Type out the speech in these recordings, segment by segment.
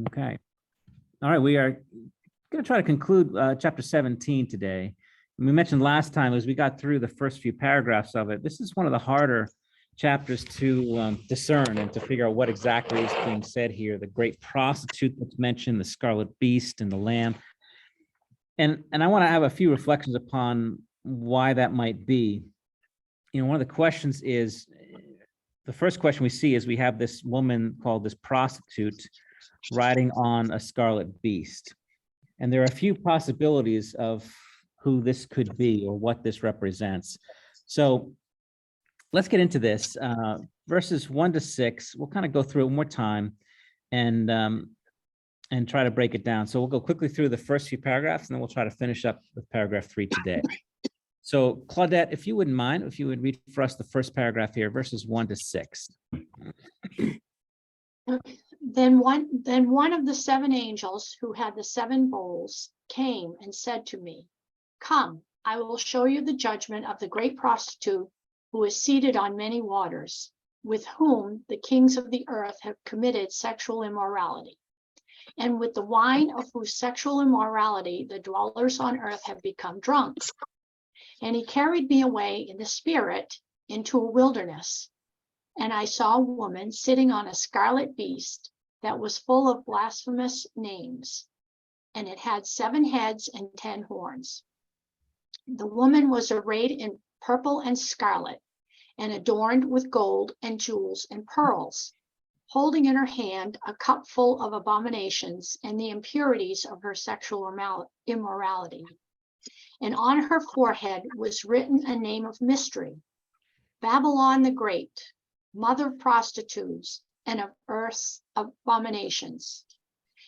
Okay. All right. We are going to try to conclude chapter 17 today. And we mentioned last time as we got through the first few paragraphs of it, this is one of the harder chapters to discern and to figure out what exactly is being said here. The great prostitute that's mentioned, the scarlet beast and the lamb. And I want to have a few reflections upon why that might be. You know, one of the questions is, the first question we see is we have this woman called this prostitute riding on a scarlet beast. And there are a few possibilities of who this could be or what this represents. So let's get into this. Verses 1 to 6, we'll kind of go through it one more time and try to break it down. So we'll go quickly through the first few paragraphs, and then we'll try to finish up with paragraph 3 today. So Claudette, if you wouldn't mind, if you would read for us the first paragraph here, verses 1 to 6. Okay. Then one of the 7 angels who had the 7 bowls came and said to me, "Come, I will show you the judgment of the great prostitute who is seated on many waters, with whom the kings of the earth have committed sexual immorality, and with the wine of whose sexual immorality the dwellers on earth have become drunk." And he carried me away in the spirit into a wilderness. And I saw a woman sitting on a scarlet beast that was full of blasphemous names, and it had 7 heads and 10 horns. The woman was arrayed in purple and scarlet, and adorned with gold and jewels and pearls, holding in her hand a cup full of abominations and the impurities of her sexual immorality. And on her forehead was written a name of mystery: Babylon the Great, mother of prostitutes and of earth's abominations.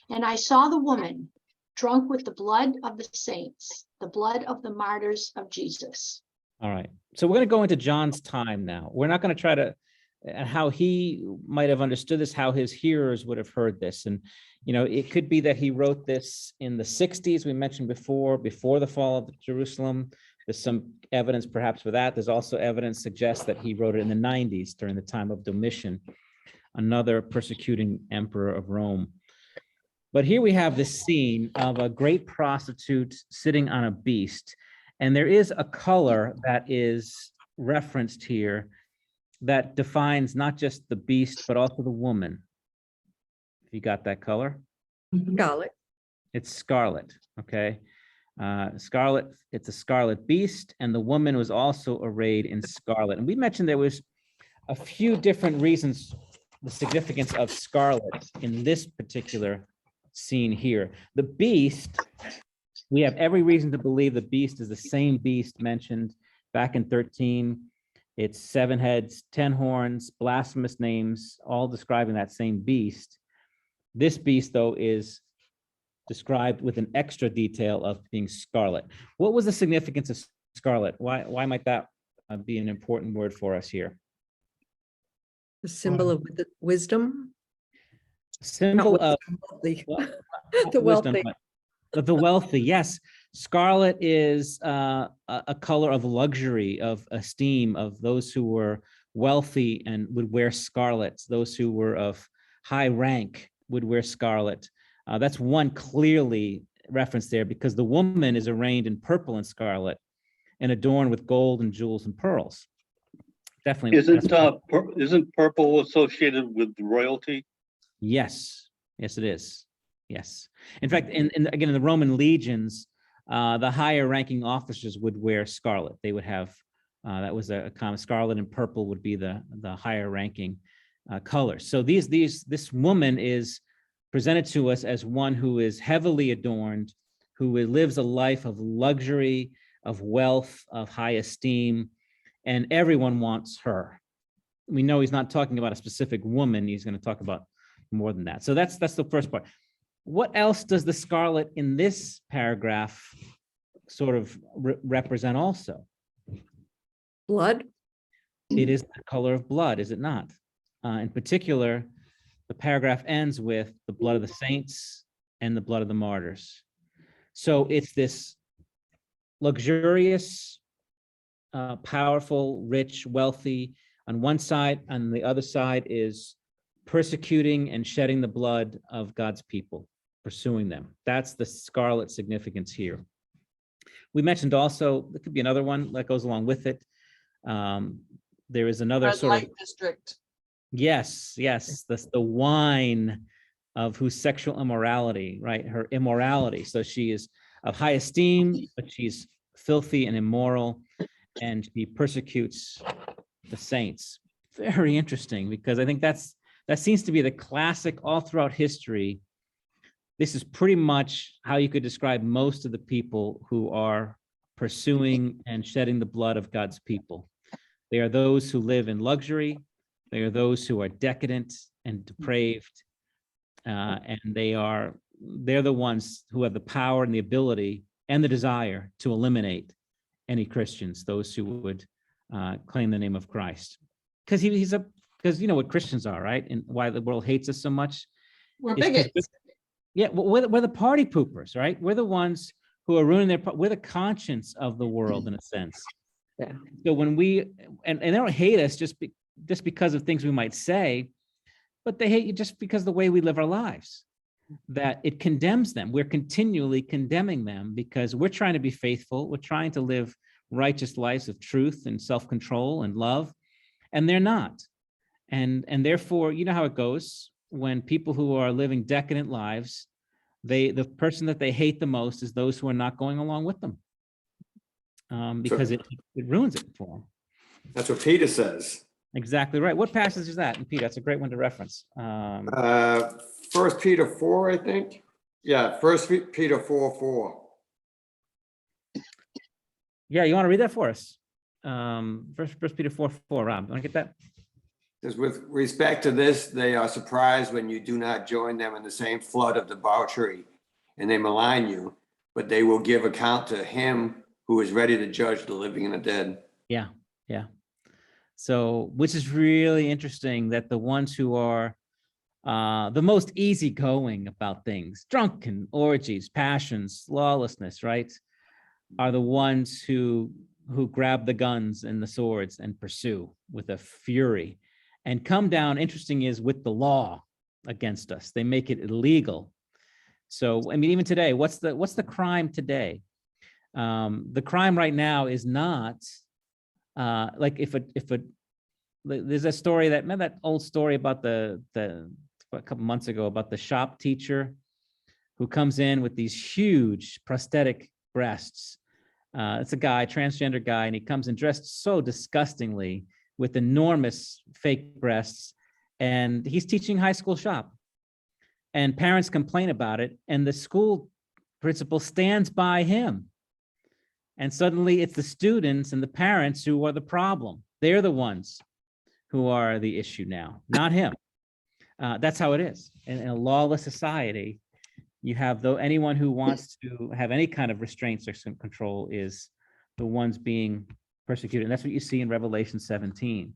And I saw the woman drunk with the blood of the saints, the blood of the martyrs of Jesus. All right. So we're going to go into John's time now. We're not going to try to, how he might have understood this, how his hearers would have heard this. And, you know, it could be that he wrote this in the 60s, we mentioned before the fall of Jerusalem. There's some evidence perhaps for that. There's also evidence suggests that he wrote it in the 90s during the time of Domitian, another persecuting emperor of Rome. But here we have this scene of a great prostitute sitting on a beast. And there is a color that is referenced here that defines not just the beast, but also the woman. You got that color? Scarlet. It's scarlet, okay? Scarlet, it's a scarlet beast, and the woman was also arrayed in scarlet. And we mentioned there was a few different reasons, the significance of scarlet in this particular scene here. The beast, we have every reason to believe the beast is the same beast mentioned back in 13. It's 7 heads, 10 horns, blasphemous names, all describing that same beast. This beast, though, is described with an extra detail of being scarlet. What was the significance of scarlet? Why might that be an important word for us here? The symbol of wisdom. Symbol of The wisdom, wealthy. but the wealthy, yes. Scarlet is a color of luxury, of esteem, of those who were wealthy and would wear scarlet. Those who were of high rank would wear scarlet. That's one clearly referenced there, because the woman is arrayed in purple and scarlet and adorned with gold and jewels and pearls. Definitely. Isn't purple associated with royalty? Yes, yes, it is. Yes. In fact, again, in the Roman legions, the higher ranking officers would wear scarlet. They would have, that was a common, scarlet and purple would be the higher ranking colors. So this woman is presented to us as one who is heavily adorned, who lives a life of luxury, of wealth, of high esteem, and everyone wants her. We know he's not talking about a specific woman. He's going to talk about more than that. So that's the first part. What else does the scarlet in this paragraph sort of represent also? Blood. It is the color of blood, is it not? In particular, the paragraph ends with the blood of the saints and the blood of the martyrs. So it's this luxurious, powerful, rich, wealthy on one side, and the other side is persecuting and shedding the blood of God's people, pursuing them. That's the scarlet significance here. We mentioned also, there could be another one that goes along with it. There is another Red sort of, light district. yes, the wine of whose sexual immorality, right? Her immorality. So she is of high esteem, but she's filthy and immoral, and she persecutes the saints. Very interesting, because I think that seems to be the classic all throughout history. This is pretty much how you could describe most of the people who are pursuing and shedding the blood of God's people. They are those who live in luxury. They are those who are decadent and depraved. And they're the ones who have the power and the ability and the desire to eliminate any Christians, those who would claim the name of Christ. Because because you know what Christians are, right? And why the world hates us so much. We're It's 'cause bigots. Yeah, well, we're the party poopers, right? We're the ones who are ruining we're the conscience of the world in a sense. Yeah. So when and they don't hate us just because of things we might say, but they hate you just because of the way we live our lives, that it condemns them. We're continually condemning them because we're trying to be faithful. We're trying to live righteous lives of truth and self-control and love, and they're not. And therefore, you know how it goes. When people who are living decadent lives, the person that they hate the most is those who are not going along with them, because it ruins it for them. That's what Peter says. Exactly right. What passage is that? And Peter, that's a great one to reference. 1 Peter 4, I think. Yeah, 1 Peter 4:4. Yeah, you want to read that for us? First Peter 4:4. Rob, want to get that? Says, with respect to this, they are surprised when you do not join them in the same flood of debauchery, and they malign you, but they will give account to him who is ready to judge the living and the dead. Yeah. So, which is really interesting that the ones who are the most easygoing about things, drunken orgies, passions, lawlessness, right, are the ones who grab the guns and the swords and pursue with a fury and come down, interesting is, with the law against us. They make it illegal. So, I mean, even today, what's the crime today? The crime right now is not like if there's a story remember that old story about a couple months ago about the shop teacher who comes in with these huge prosthetic breasts. It's a guy, transgender guy, and he comes in dressed so disgustingly with enormous fake breasts, and he's teaching high school shop. And parents complain about it, and the school principal stands by him. And suddenly it's the students and the parents who are the problem. They're the ones who are the issue now, not him. That's how it is. In a lawless society, you have anyone who wants to have any kind of restraints or control is the ones being persecuted. And that's what you see in Revelation 17.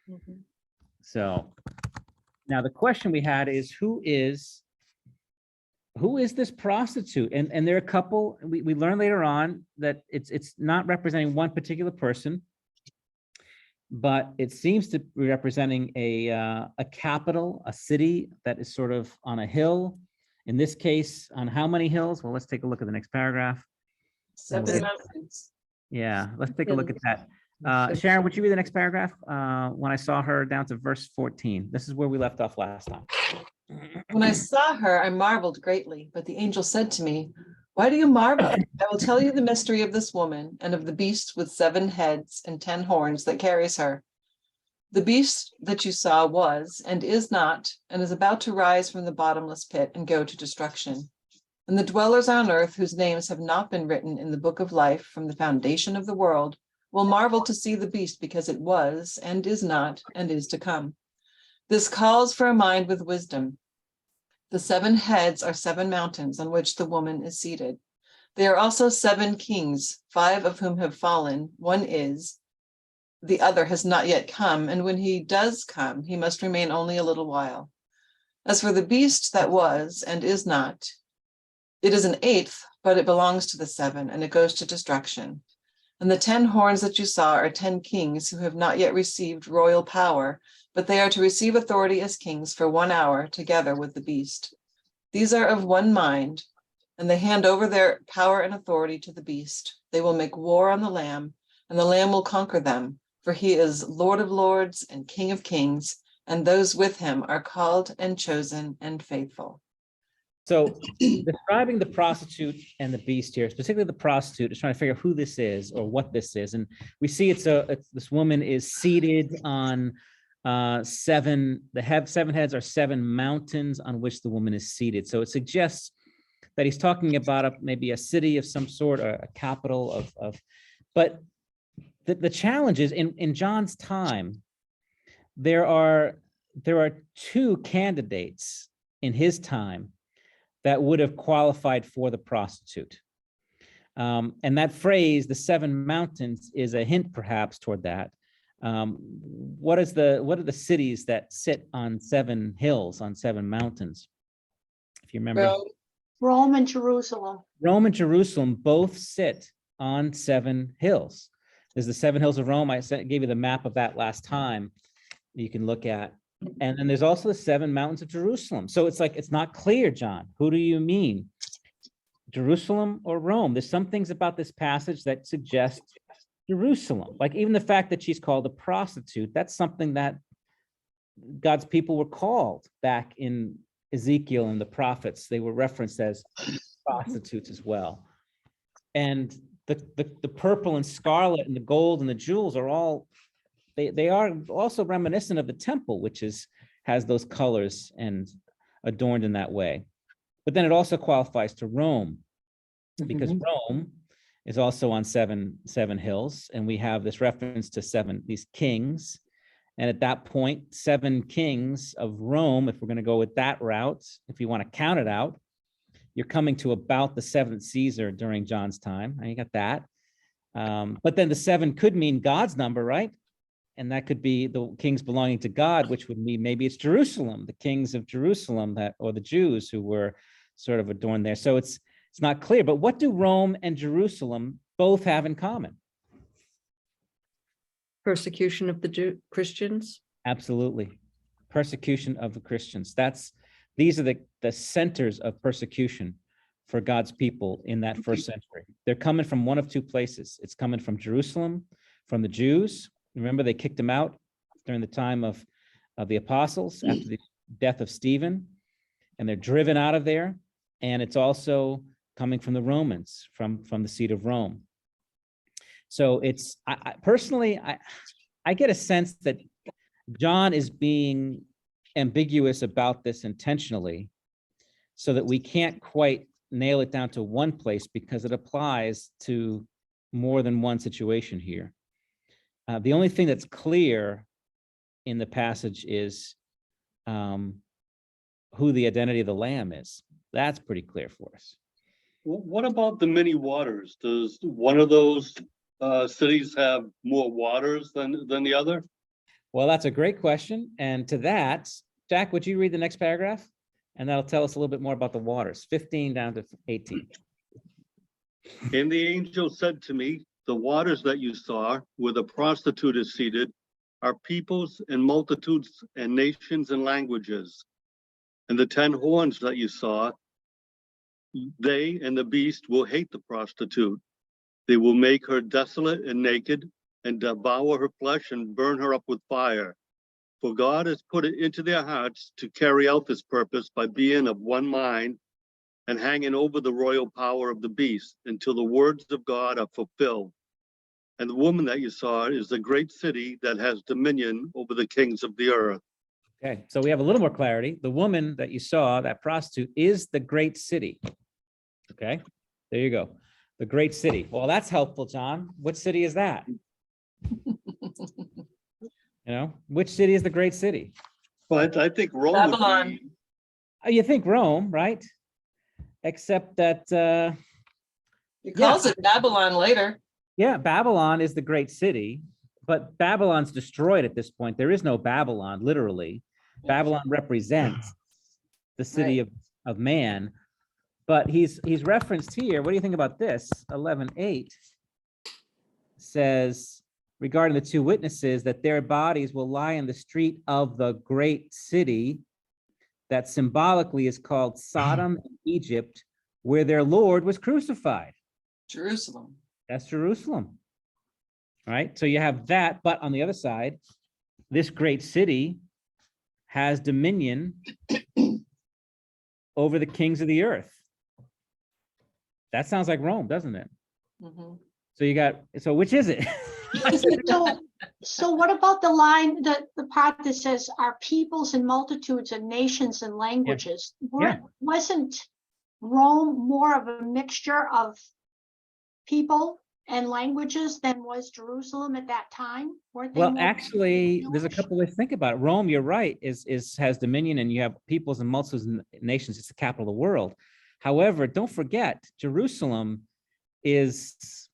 Mhm. So now the question we had is, who is this prostitute? And there are a couple, we learn later on that it's not representing one particular person, but it seems to be representing a capital, a city that is sort of on a hill. In this case, on how many hills? Well, let's take a look at the next paragraph. 7 mountains. Yeah, let's take a look at that. Sharon, would you read the next paragraph? When I saw her down to verse 14. This is where we left off last time. When I saw her, I marveled greatly, but the angel said to me, why do you marvel? I will tell you the mystery of this woman and of the beast with 7 heads and 10 horns that carries her. The beast that you saw was and is not, and is about to rise from the bottomless pit and go to destruction. And the dwellers on earth whose names have not been written in the book of life from the foundation of the world will marvel to see the beast, because it was and is not and is to come. This calls for a mind with wisdom. The 7 heads are 7 mountains on which the woman is seated. They are also 7 kings, 5 of whom have fallen. One is, the other has not yet come, and when he does come, he must remain only a little while. As for the beast that was and is not, it is an 8th, but it belongs to the 7, and it goes to destruction. And the 10 horns that you saw are 10 kings who have not yet received royal power, but they are to receive authority as kings for 1 hour together with the beast. These are of one mind, and they hand over their power and authority to the beast. They will make war on the Lamb, and the Lamb will conquer them, for he is Lord of lords and King of kings, and those with him are called and chosen and faithful. So describing the prostitute and the beast here, specifically the prostitute, is trying to figure out who this is or what this is. And we see it's this woman is seated on seven heads are 7 mountains on which the woman is seated. So it suggests that he's talking about maybe a city of some sort or a capital but the challenge is in John's time, there are 2 candidates in his time that would have qualified for the prostitute. And that phrase, the 7 mountains, is a hint perhaps toward that. What are the cities that sit on 7 hills, on 7 mountains? If you remember. Rome, Rome and Jerusalem. Rome and Jerusalem both sit on 7 hills. There's the 7 hills of Rome. I gave you the map of that last time. You can look at. And then there's also the 7 mountains of Jerusalem. So it's like, it's not clear, John. Who do you mean? Jerusalem or Rome? There's some things about this passage that suggest Jerusalem. Like even the fact that she's called a prostitute, that's something that God's people were called back in Ezekiel and the prophets. They were referenced as prostitutes as well. And the purple and scarlet and the gold and the jewels are all, they are also reminiscent of the temple, which has those colors and adorned in that way. But then it also qualifies to Rome, because Rome is also on seven hills, and we have this reference to these kings. And at that point, 7 kings of Rome, if we're going to go with that route, if you want to count it out, you're coming to about the 7th Caesar during John's time. And you got that. But then the 7 could mean God's number, right? And that could be the kings belonging to God, which would mean maybe it's Jerusalem, the kings of Jerusalem, or the Jews who were sort of adorned there. So it's not clear. But what do Rome and Jerusalem both have in common? Persecution of the Christians. Absolutely. Persecution of the Christians. These are the centers of persecution for God's people in that first century. They're coming from one of 2 places. It's coming from Jerusalem, from the Jews. Remember, they kicked them out during the time of the apostles after the death of Stephen, and they're driven out of there. And it's also coming from the Romans, from the seat of Rome. So it's, personally, I get a sense that John is being ambiguous about this intentionally so that we can't quite nail it down to one place, because it applies to more than one situation here. The only thing that's clear in the passage is who the identity of the Lamb is. That's pretty clear for us. What about the many waters? Does one of those cities have more waters than the other? Well, that's a great question. And to that, Jack, would you read the next paragraph? And that'll tell us a little bit more about the waters, 15 down to 18. And the angel said to me, the waters that you saw, where the prostitute is seated, are peoples and multitudes and nations and languages. And the 10 horns that you saw, they and the beast will hate the prostitute. They will make her desolate and naked, and devour her flesh and burn her up with fire. For God has put it into their hearts to carry out this purpose by being of one mind and hanging over the royal power of the beast until the words of God are fulfilled. And the woman that you saw is the great city that has dominion over the kings of the earth. Okay, so we have a little more clarity. The woman that you saw, that prostitute, is the great city. Okay, there you go. The great city. Well, that's helpful, John. What city is that? Which city is the great city? But I think Rome Babylon. would be, You think Rome, right? Except that, He calls it Babylon later. yeah, Babylon is the great city, but Babylon's destroyed at this point. There is no Babylon, literally. Babylon represents the city of man, but he's referenced here. What do you think about this? 11:8 says regarding the two witnesses that their bodies will lie in the street of the great city that symbolically is called Sodom and Egypt, where their Lord was crucified. Jerusalem. That's Jerusalem. All right, so you have that, but on the other side, this great city has dominion over the kings of the earth. That sounds like Rome, doesn't it? Mhm. So you got, so which is it? So what about the line, the part that says our peoples and multitudes and nations and languages? Wasn't Rome more of a mixture of people and languages than was Jerusalem at that time? Weren't they Well, more actually, there's a Jewish? couple ways to think about it. Rome, you're right, has dominion, and you have peoples and multitudes and nations. It's the capital of the world. However, don't forget, Jerusalem is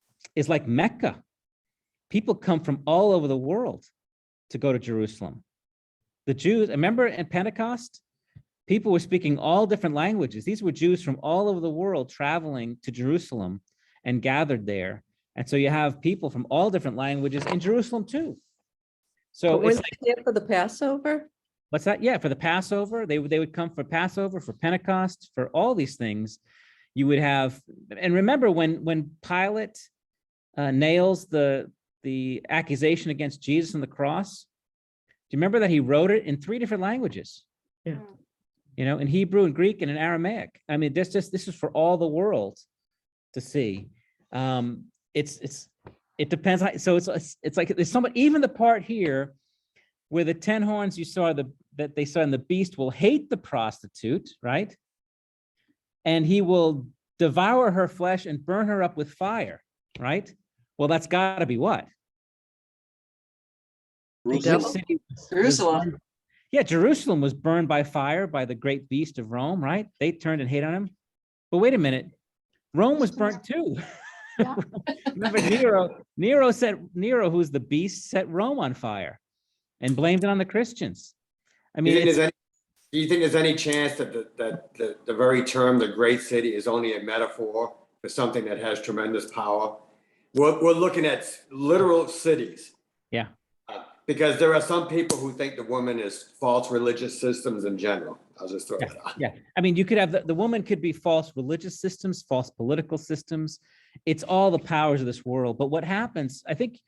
like Mecca. People come from all over the world to go to Jerusalem. The Jews, remember at Pentecost, people were speaking all different languages. These were Jews from all over the world traveling to Jerusalem and gathered there. And so you have people from all different languages in Jerusalem too. So But were it's they there for the Passover? what's that? Yeah, for the Passover, they would come for Passover, for Pentecost, for all these things. You would have, and remember when Pilate nails the accusation against Jesus on the cross, do you remember that he wrote it in 3 different languages? Yeah. You know, in Hebrew and Greek and in Aramaic. I mean, this is for all the world to see. It depends. So it's like there's somewhat, even the part here where the 10 horns you saw that they saw in the beast will hate the prostitute, right? And he will devour her flesh and burn her up with fire, right? Well, that's got to be what? The Which devil? city was Jerusalem. burned? Yeah, Jerusalem was burned by fire by the great beast of Rome, right? They turned and hate on him. But wait a minute, Rome was burnt too. Yeah. Remember Nero, who's the beast, set Rome on fire and blamed it on the Christians. I Do mean, you think it's, do you think there's any chance that the very term, the great city, is only a metaphor for something that has tremendous power? We're looking at literal cities. Yeah. Because there are some people who think the woman is false religious systems in general. I'll just throw that out. yeah. I mean, you could have the woman could be false religious systems, false political systems. It's all the powers of this world. But what happens, I think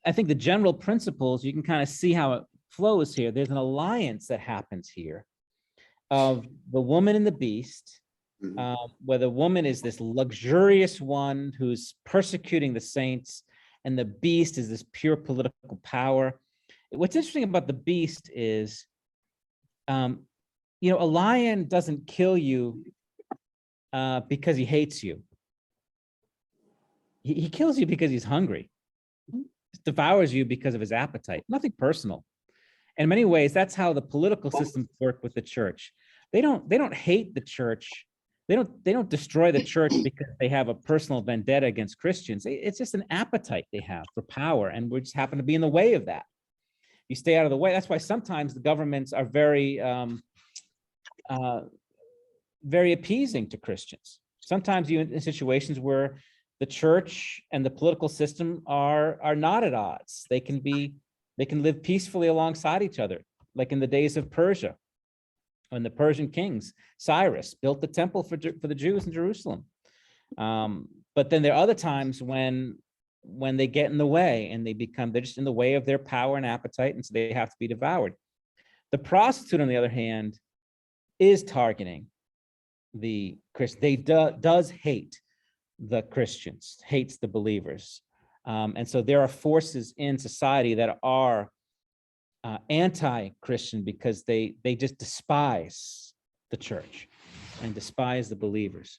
the general principles, you can kind of see how it flows here. There's an alliance that happens here of the woman and the beast, Mhm. where the woman is this luxurious one who's persecuting the saints, and the beast is this pure political power. What's interesting about the beast is, a lion doesn't kill you because he hates you. He kills you because he's hungry. He devours you because of his appetite, nothing personal. In many ways, that's how the political systems work with the church. They don't hate the church. They don't destroy the church because they have a personal vendetta against Christians. It's just an appetite they have for power, and we just happen to be in the way of that. You stay out of the way. That's why sometimes the governments are very appeasing to Christians. Sometimes you in situations where the church and the political system are not at odds. They can live peacefully alongside each other, like in the days of Persia, when the Persian kings, Cyrus, built the temple for the Jews in Jerusalem. But then there are other times when they get in the way and they're just in the way of their power and appetite, and so they have to be devoured. The prostitute, on the other hand, is targeting the Christian. Does hate the Christians, hates the believers. And so there are forces in society that are anti-Christian because they just despise the church and despise the believers.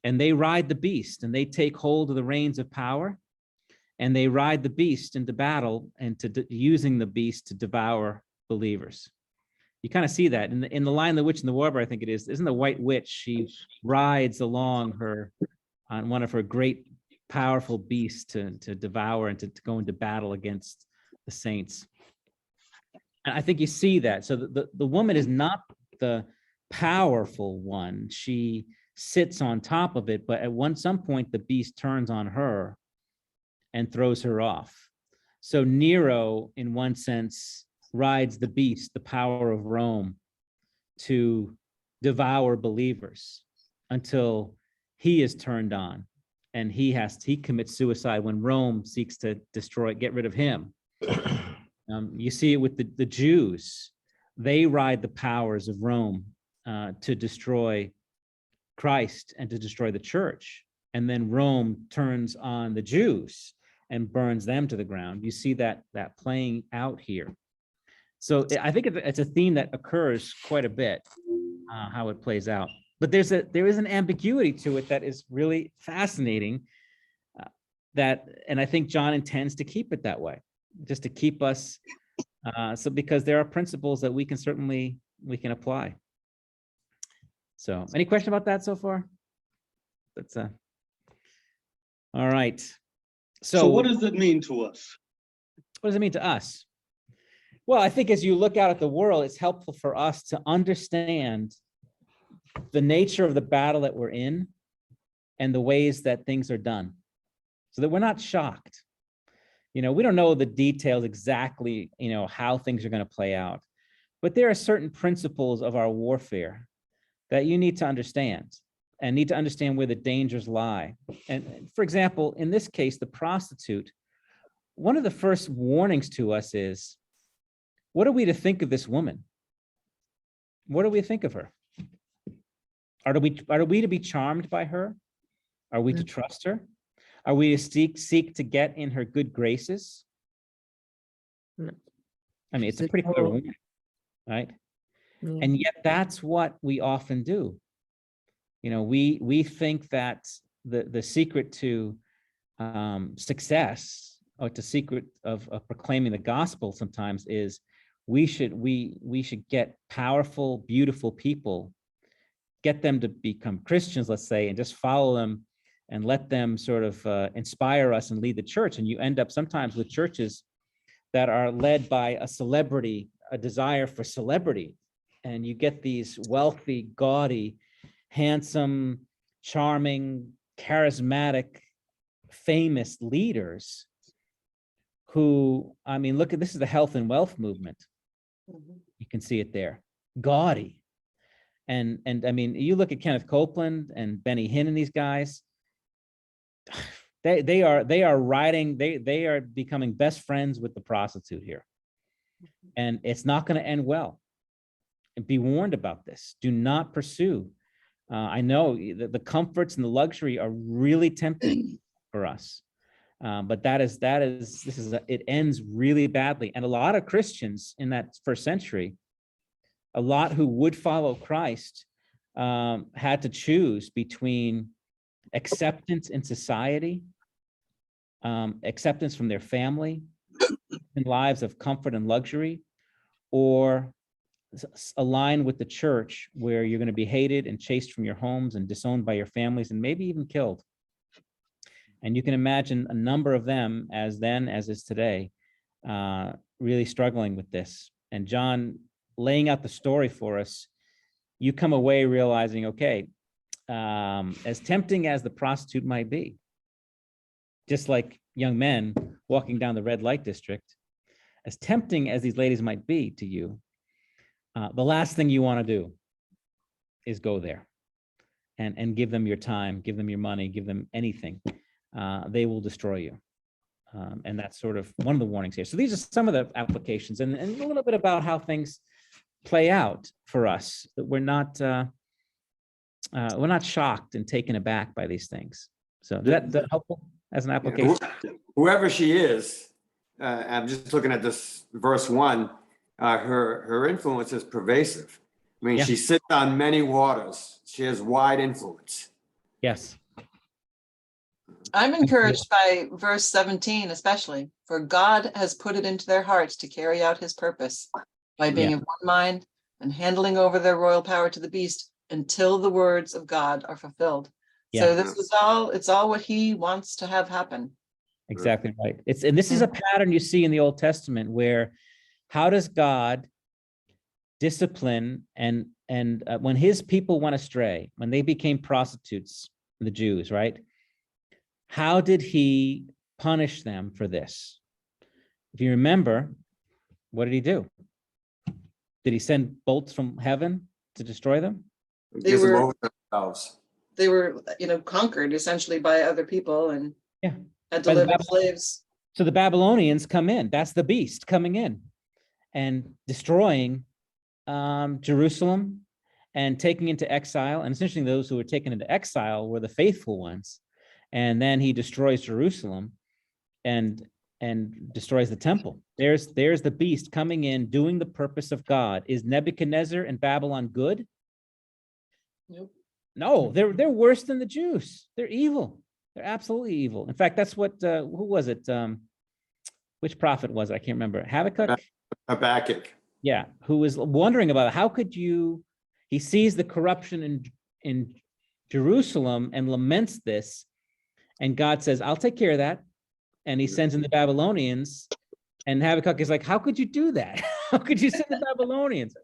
And they ride the beast and they take hold of the reins of power, and they ride the beast into battle and using the beast to devour believers. You kind of see that in the Lion, the Witch, and the Warbler, I think it is. Isn't the White Witch? She rides along on one of her great powerful beasts to devour and to go into battle against the saints. And I think you see that. So the woman is not the powerful one. She sits on top of it, but at some point the beast turns on her and throws her off. So Nero, in one sense, rides the beast, the power of Rome, to devour believers until he is turned on, and he commits suicide when Rome seeks to get rid of him. You see it with the Jews. They ride the powers of Rome to destroy Christ and to destroy the church. And then Rome turns on the Jews and burns them to the ground. You see that playing out here. So I think it's a theme that occurs quite a bit, how it plays out. But there is an ambiguity to it that is really fascinating. And I think John intends to keep it that way, just to keep us. So because there are principles that we can apply. So, any question about that so far? That's all right. So what does it mean to us? What does it mean to us? Well, I think as you look out at the world, it's helpful for us to understand the nature of the battle that we're in and the ways that things are done, so that we're not shocked. We don't know the details exactly, how things are going to play out, but there are certain principles of our warfare that you need to understand, and need to understand where the dangers lie. And for example, in this case, the prostitute, one of the first warnings to us is, what are we to think of this woman? What do we think of her? Are we to be charmed by her? Are we to trust her? Are we to seek to get in her good graces? No. I mean, it's a pretty clear woman, right? Yeah. And yet that's what we often do. We think that the secret to success, or the secret of proclaiming the gospel sometimes, is we should get powerful, beautiful people, get them to become Christians, let's say, and just follow them and let them sort of inspire us and lead the church. And you end up sometimes with churches that are led by a celebrity, a desire for celebrity. And you get these wealthy, gaudy, handsome, charming, charismatic, famous leaders who, I mean, look at, this is the health and wealth movement. You can see it there, gaudy. And I mean, you look at Kenneth Copeland and Benny Hinn and these guys, they are becoming best friends with the prostitute here. And it's not going to end well. And be warned about this. Do not pursue. I know that the comforts and the luxury are really tempting for us. But it ends really badly. And a lot of Christians in that first century, a lot who would follow Christ, had to choose between acceptance in society, acceptance from their family, and lives of comfort and luxury, or align with the church where you're going to be hated and chased from your homes and disowned by your families and maybe even killed. And you can imagine a number of them, as is today, really struggling with this. And John laying out the story for us, you come away realizing, okay, as tempting as the prostitute might be, just like young men walking down the red light district, as tempting as these ladies might be to you, the last thing you want to do is go there and give them your time, give them your money, give them anything. They will destroy you. And that's sort of one of the warnings here. So these are some of the applications, and a little bit about how things play out for us, that we're not shocked and taken aback by these things. So is that helpful as an application? Whoever she is, I'm just looking at this verse 1, her influence is pervasive. I mean, Yeah. she sits on many waters. She has wide influence. Yes. I'm encouraged by verse 17, especially, for God has put it into their hearts to carry out his purpose by being Yeah. of one mind and handling over their royal power to the beast until the words of God are fulfilled. Yeah. So it's all what he wants to have happen. Exactly right. And this is a pattern you see in the Old Testament, where how does God discipline and when his people went astray, when they became prostitutes, the Jews, right? How did he punish them for this. If you remember, what did he do? Did he send bolts from heaven to destroy them? Gives them were- over themselves. They were, conquered essentially by other people and Yeah. had By to the live as Babylon- slaves. So the Babylonians come in. That's the beast coming in and destroying Jerusalem and taking into exile. And essentially those who were taken into exile were the faithful ones. And then he destroys Jerusalem and destroys the temple. There's the beast coming in, doing the purpose of God. Is Nebuchadnezzar and Babylon good? Nope. No, they're worse than the Jews. They're evil. They're absolutely evil. In fact, that's what, who was it? Which prophet was it? I can't remember. Habakkuk? Habakkuk. Yeah, who was wondering about how could you, he sees the corruption in Jerusalem and laments this. And God says, I'll take care of that. And he sends in the Babylonians. And Habakkuk is like, how could you do that? How could you send the Babylonians?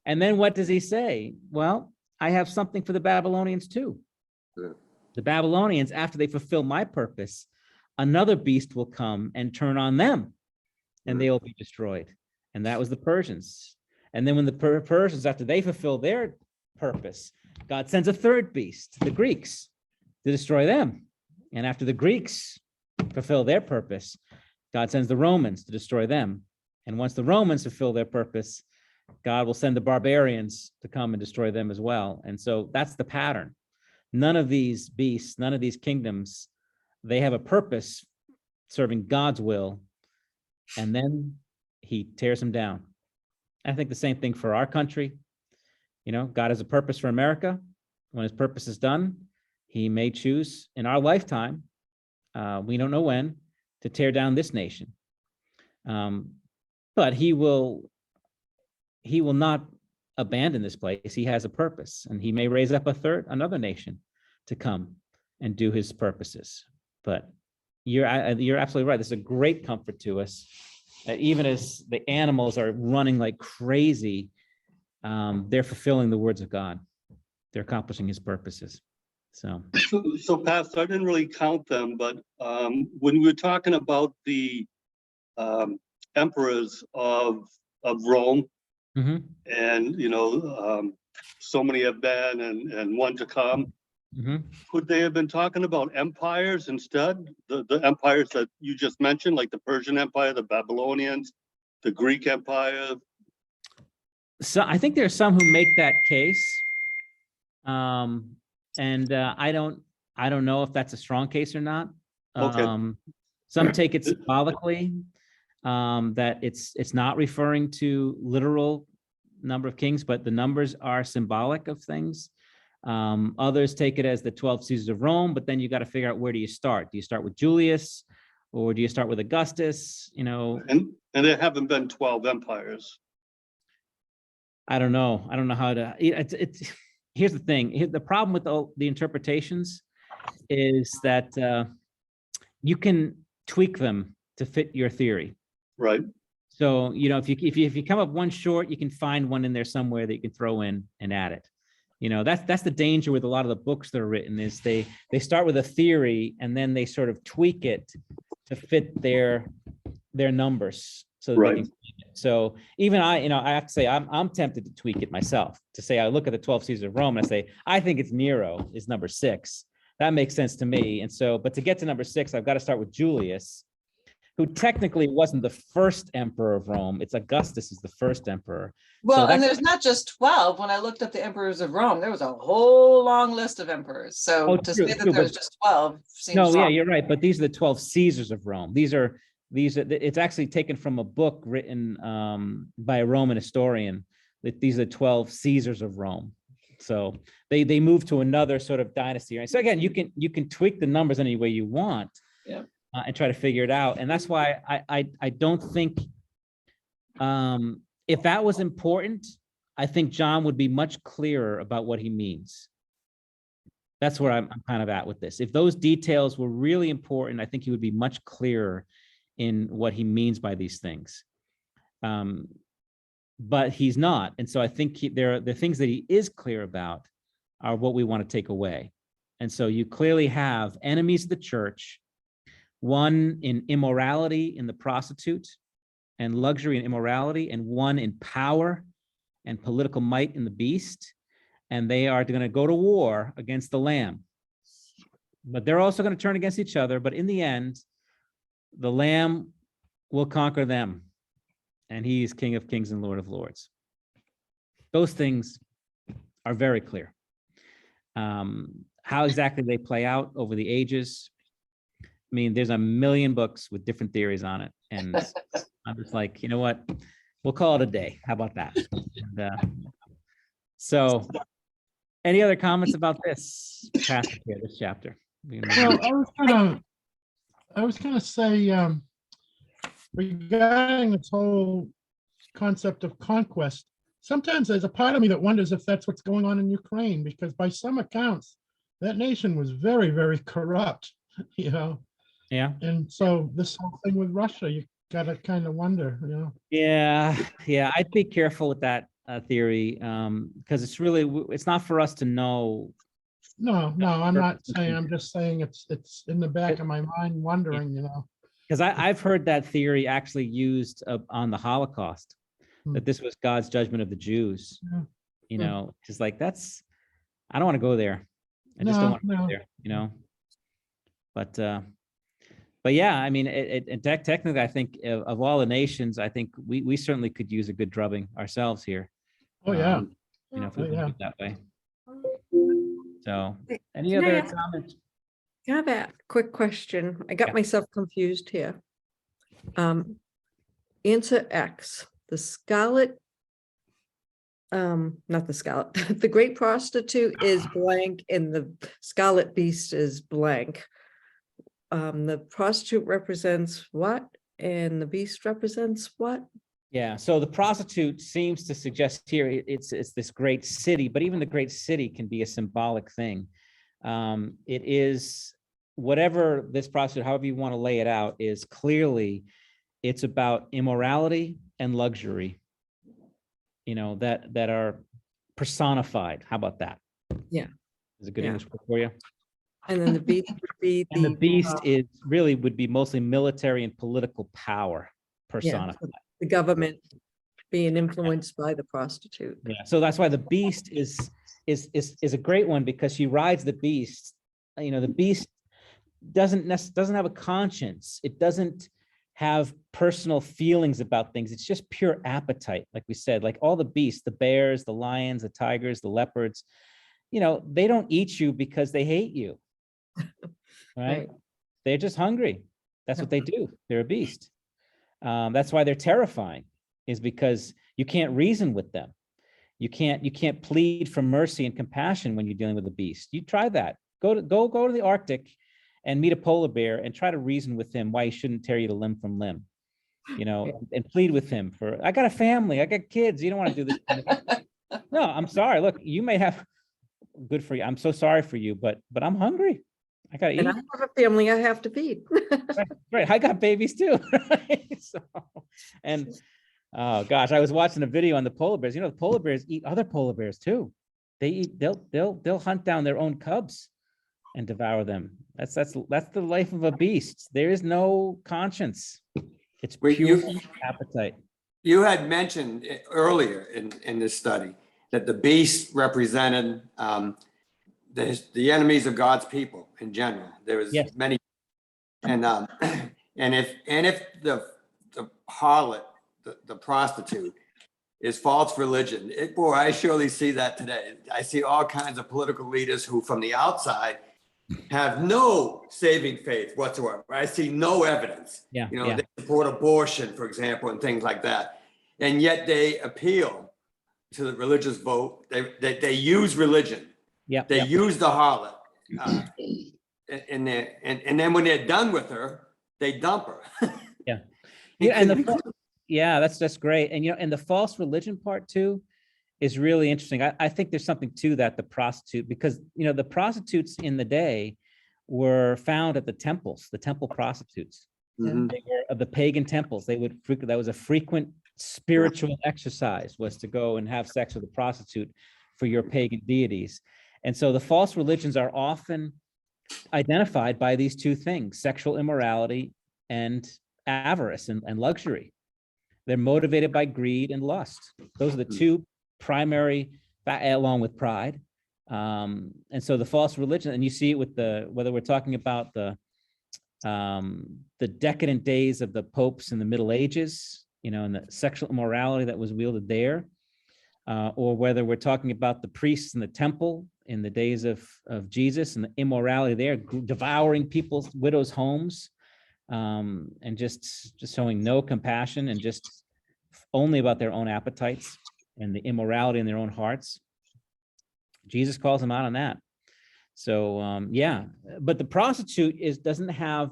And then what does he say? Well, I have something for the Babylonians too. Yeah. The Babylonians, after they fulfill my purpose, another beast will come and turn on them, and they will be destroyed. And that was the Persians. And then when the Persians, after they fulfill their purpose, God sends a third beast, the Greeks, to destroy them. And after the Greeks fulfill their purpose, God sends the Romans to destroy them. And once the Romans fulfill their purpose, God will send the barbarians to come and destroy them as well. And so that's the pattern. None of these beasts, none of these kingdoms, they have a purpose serving God's will, and then he tears them down. I think the same thing for our country. God has a purpose for America. When his purpose is done, he may choose in our lifetime, we don't know when, to tear down this nation. But he will not abandon this place. He has a purpose, and he may raise up another nation to come and do his purposes. But you're absolutely right. This is a great comfort to us that even as the animals are running like crazy, they're fulfilling the words of God. They're accomplishing his purposes. So Pastor, I didn't really count them, but when we were talking about the emperors of Rome, Mhm, and so many have been and one to come, mhm. could they have been talking about empires instead? The empires that you just mentioned, like the Persian Empire, the Babylonians, the Greek Empire. So I think there are some who make that case. And I don't know if that's a strong case or not. Okay. Some take it symbolically, that it's not referring to literal number of kings, but the numbers are symbolic of things. Others take it as the 12 Caesars of Rome, but then you got to figure out, where do you start? Do you start with Julius, or do you start with Augustus? And there haven't been 12 empires. I don't know. I don't know how to. Here's the thing. The problem with the interpretations is that you can tweak them to fit your theory. Right. So if you come up one short, you can find one in there somewhere that you can throw in and add it. That's the danger with a lot of the books that are written, is they start with a theory and then they sort of tweak it to fit their numbers. So Right. they can, so even I have to say, I'm tempted to tweak it myself, to say, I look at the 12 Caesars of Rome and I say, I think it's Nero is number 6. That makes sense to me. And so, but to get to number 6, I've got to start with Julius, who technically wasn't the first emperor of Rome. It's Augustus is the first emperor. Well, and that's- there's not just 12. When I looked up the emperors of Rome, there was a whole long list of emperors. So Oh, to true, say that true, there's but- just 12 seems No, yeah, wrong. you're right. But these are the 12 Caesars of Rome. It's actually taken from a book written by a Roman historian. That these are 12 Caesars of Rome. So they moved to another sort of dynasty. Right? So again, you can tweak the numbers any way you want. Yeah. And try to figure it out. And that's why I don't think if that was important, I think John would be much clearer about what he means. That's where I'm kind of at with this. If those details were really important, I think he would be much clearer in what he means by these things. But he's not. And so I think the things that he is clear about are what we want to take away. And so you clearly have enemies of the church one in immorality in the prostitute and luxury and immorality, and one in power and political might in the beast. And they are going to go to war against the Lamb. But they're also going to turn against each other. But in the end, the Lamb will conquer them. And he is King of Kings and Lord of Lords. Those things are very clear. How exactly they play out over the ages, I mean, there's a million books with different theories on it. And I'm just like, you know what? We'll call it a day. How about that? And, so any other comments about this passage here, this chapter? Well, I was gonna say, regarding this whole concept of conquest, sometimes there's a part of me that wonders if that's what's going on in Ukraine, because by some accounts, that nation was very, very corrupt, you know? Yeah. And so this whole thing with Russia, you gotta kind of wonder, you know? Yeah, I'd be careful with that theory, because it's not for us to know. No, I'm not saying, I'm just saying it's in the back of my mind wondering, you know? Because I've heard that theory actually used on the Holocaust, that this was God's judgment of the Jews. Yeah. You know, just like I don't want to go there. I just don't want to go No. there, you know? But yeah, I mean, technically, I think of all the nations, I think we certainly could use a good drubbing ourselves here. Oh, yeah. You know, if we Oh, look yeah. at it that way. So, any Can I other ask- comments? Can I have a quick question? I got Yeah. myself confused here. Answer X, the scarlet, not the scarlet, the great prostitute is blank and the scarlet beast is blank. The prostitute represents what? And the beast represents what? Yeah, so the prostitute seems to suggest here it's this great city, but even the great city can be a symbolic thing. It is whatever this prostitute, however you want to lay it out, is clearly it's about immorality and luxury, you know, that are personified. How about that? Yeah. Is a good Yeah. English word for you? And then the beast would be And the beast uh, would be mostly military and political power personified. the government being influenced by the prostitute. Yeah, so that's why the beast is a great one, because she rides the beast. You know, the beast doesn't have a conscience. It doesn't have personal feelings about things. It's just pure appetite, like we said, like all the beasts, the bears, the lions, the tigers, the leopards, you know, they don't eat you because they hate you. Right? Right. They're just hungry. That's what they do. They're a beast. That's why they're terrifying, is because you can't reason with them. You can't plead for mercy and compassion when you're dealing with a beast. You try that. Go to the Arctic and meet a polar bear and try to reason with him why he shouldn't tear you to limb from limb, you know, and plead with him for, I got a family, I got kids. You don't want to do this. No, I'm sorry. Look, you may have, good for you. I'm so sorry for you, but I'm hungry. I gotta eat. And I have a family I have to feed. Right, I got babies too. Right? So, and oh gosh, I was watching a video on the polar bears. You know, the polar bears eat other polar bears too. They'll hunt down their own cubs and devour them. That's the life of a beast. There is no conscience. It's Wait, pure appetite. You had mentioned earlier in this study that the beast represented the enemies of God's people in general. There was Yes. many, and if the harlot, the prostitute, is false religion, boy, I surely see that today. I see all kinds of political leaders who, from the outside, have no saving faith whatsoever. I see no evidence. Yeah, You know, yeah. they support abortion, for example, and things like that. And yet they appeal to the religious vote. They use religion. Yeah, They yeah. use the harlot. And then when they're done with her, they dump her. Yeah, and yeah, that's great. And you know, and the false religion part too is really interesting. I think there's something to that, the prostitute, because you know, the prostitutes in the day were found at the temples, the temple prostitutes. Mhm. They were of the pagan temples. They would that was a frequent spiritual exercise, was to go and have sex with a prostitute for your pagan deities. And so the false religions are often identified by these two things, sexual immorality and avarice and luxury. They're motivated by greed and lust. Those are the two primary, along with pride. And so the false religion, and you see it with whether we're talking about the decadent days of the popes in the Middle Ages, and the sexual immorality that was wielded there, or whether we're talking about the priests in the temple in the days of Jesus and the immorality there, devouring people's widows' homes, and just showing no compassion and just only about their own appetites and the immorality in their own hearts. Jesus calls them out on that. So yeah, but the prostitute doesn't have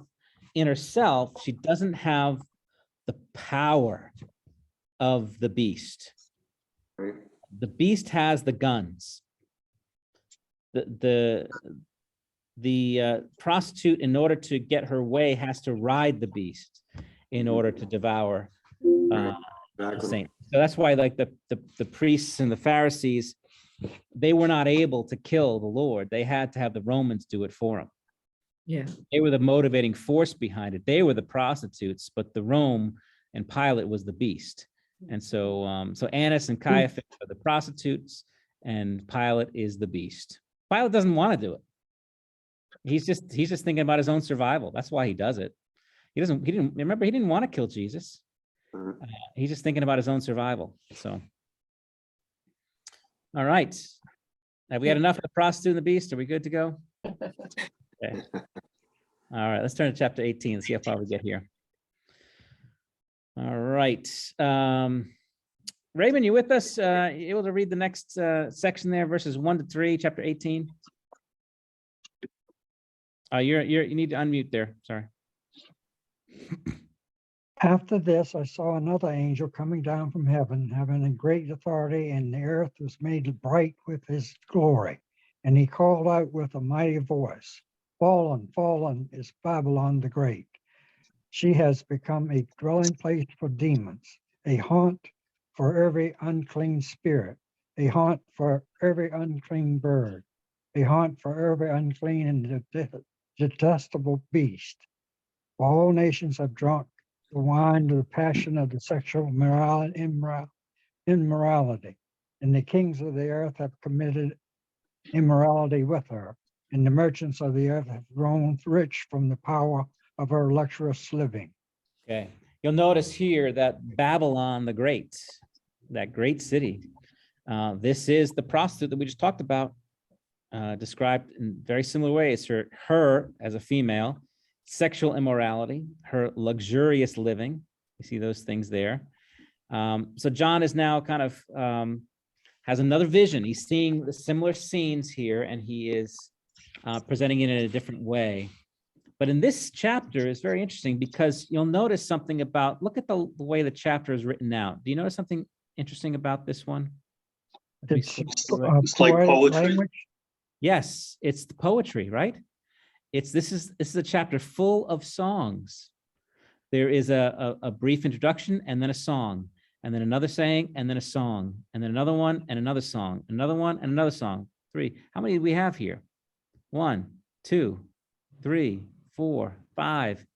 in herself, she doesn't have the power of the beast. Right. The beast has the guns. The prostitute, in order to get her way, has to ride the beast in order to devour the Exactly. saint. So that's why, like the priests and the Pharisees, they were not able to kill the Lord. They had to have the Romans do it for them. Yeah. They were the motivating force behind it. They were the prostitutes, but the Rome and Pilate was the beast. And so, so Annas and Caiaphas are the prostitutes, and Pilate is the beast. Pilate doesn't want to do it. He's just thinking about his own survival. That's why he does it. He didn't want to kill Jesus. He's just thinking about his own survival. So, all right. Have we had enough of the prostitute and the beast? Are we good to go? Okay. All right, let's turn to chapter 18 and see how far we get here. All right. Raymond, you with us? You able to read the next section there, verses 1 to 3, chapter 18? You need to unmute there. Sorry. After this, I saw another angel coming down from heaven, having a great authority, and the earth was made bright with his glory. And he called out with a mighty voice, "Fallen, fallen is Babylon the Great. She has become a dwelling place for demons, a haunt for every unclean spirit, a haunt for every unclean bird, a haunt for every unclean and detestable beast. All nations have drunk the wine of the passion of the sexual immorality, and the kings of the earth have committed immorality with her, and the merchants of the earth have grown rich from the power of her luxurious living." Okay. You'll notice here that Babylon the Great, that great city, this is the prostitute that we just talked about, described in very similar ways. Her as a female, sexual immorality, her luxurious living. You see those things there. So John is now kind of has another vision. He's seeing the similar scenes here, and he is presenting it in a different way. But in this chapter is very interesting because you'll notice something about, look at the way the chapter is written out. Do you notice something interesting about this one? It's It's like poetic poetry. language. Yes, it's the poetry, right? This is a chapter full of songs. There is a brief introduction and then a song, and then another saying, and then a song, and then another one and another song, another one and another song. 3. How many do we have here? 1, 2, 3, 4, 5,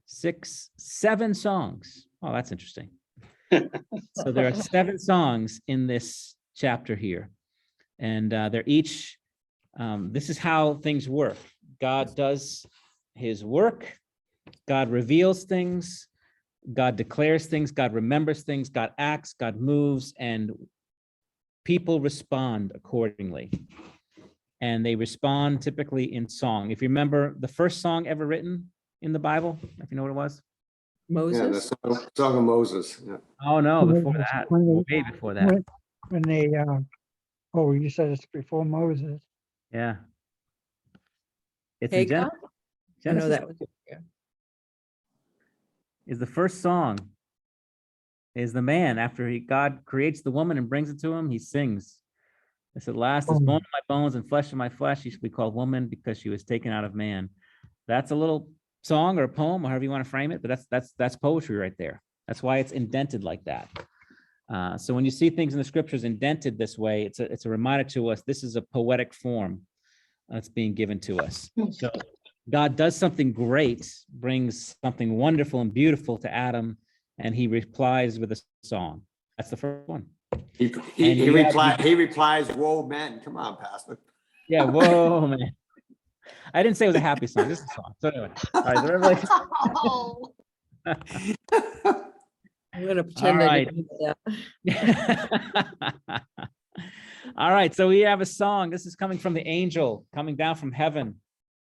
6, 7 songs. Oh, that's interesting. So there are 7 songs in this chapter here, and they're each. This is how things work. God does his work. God reveals things. God declares things. God remembers things. God acts. God moves, and people respond accordingly. And they respond typically in song. If you remember the first song ever written in the Bible, if you know what it was. Yeah, Moses. the Song of Moses. Yeah. Oh no, before Moses, that, when way before that. When they, oh, you said it's before Moses. Yeah. It's in Hagar? I know Genesis that was. is the first song. Is the man, after God creates the woman and brings it to him, he sings. This at last is bone of my bones and flesh of my flesh. She should be called woman because she was taken out of man. That's a little song or a poem, or however you want to frame it, but that's poetry right there. That's why it's indented like that. So when you see things in the scriptures indented this way, it's a reminder to us this is a poetic form that's being given to us. So God does something great, brings something wonderful and beautiful to Adam, and he replies with a song. That's the first one. He And you have- he replies, "Whoa, man, come on, Pastor." Yeah, whoa, man. I didn't say it was a happy song, just a song. So anyway, all right, the Revelation. Oh, I'm gonna pretend I right. didn't hear that. All right, so we have a song. This is coming from the angel coming down from heaven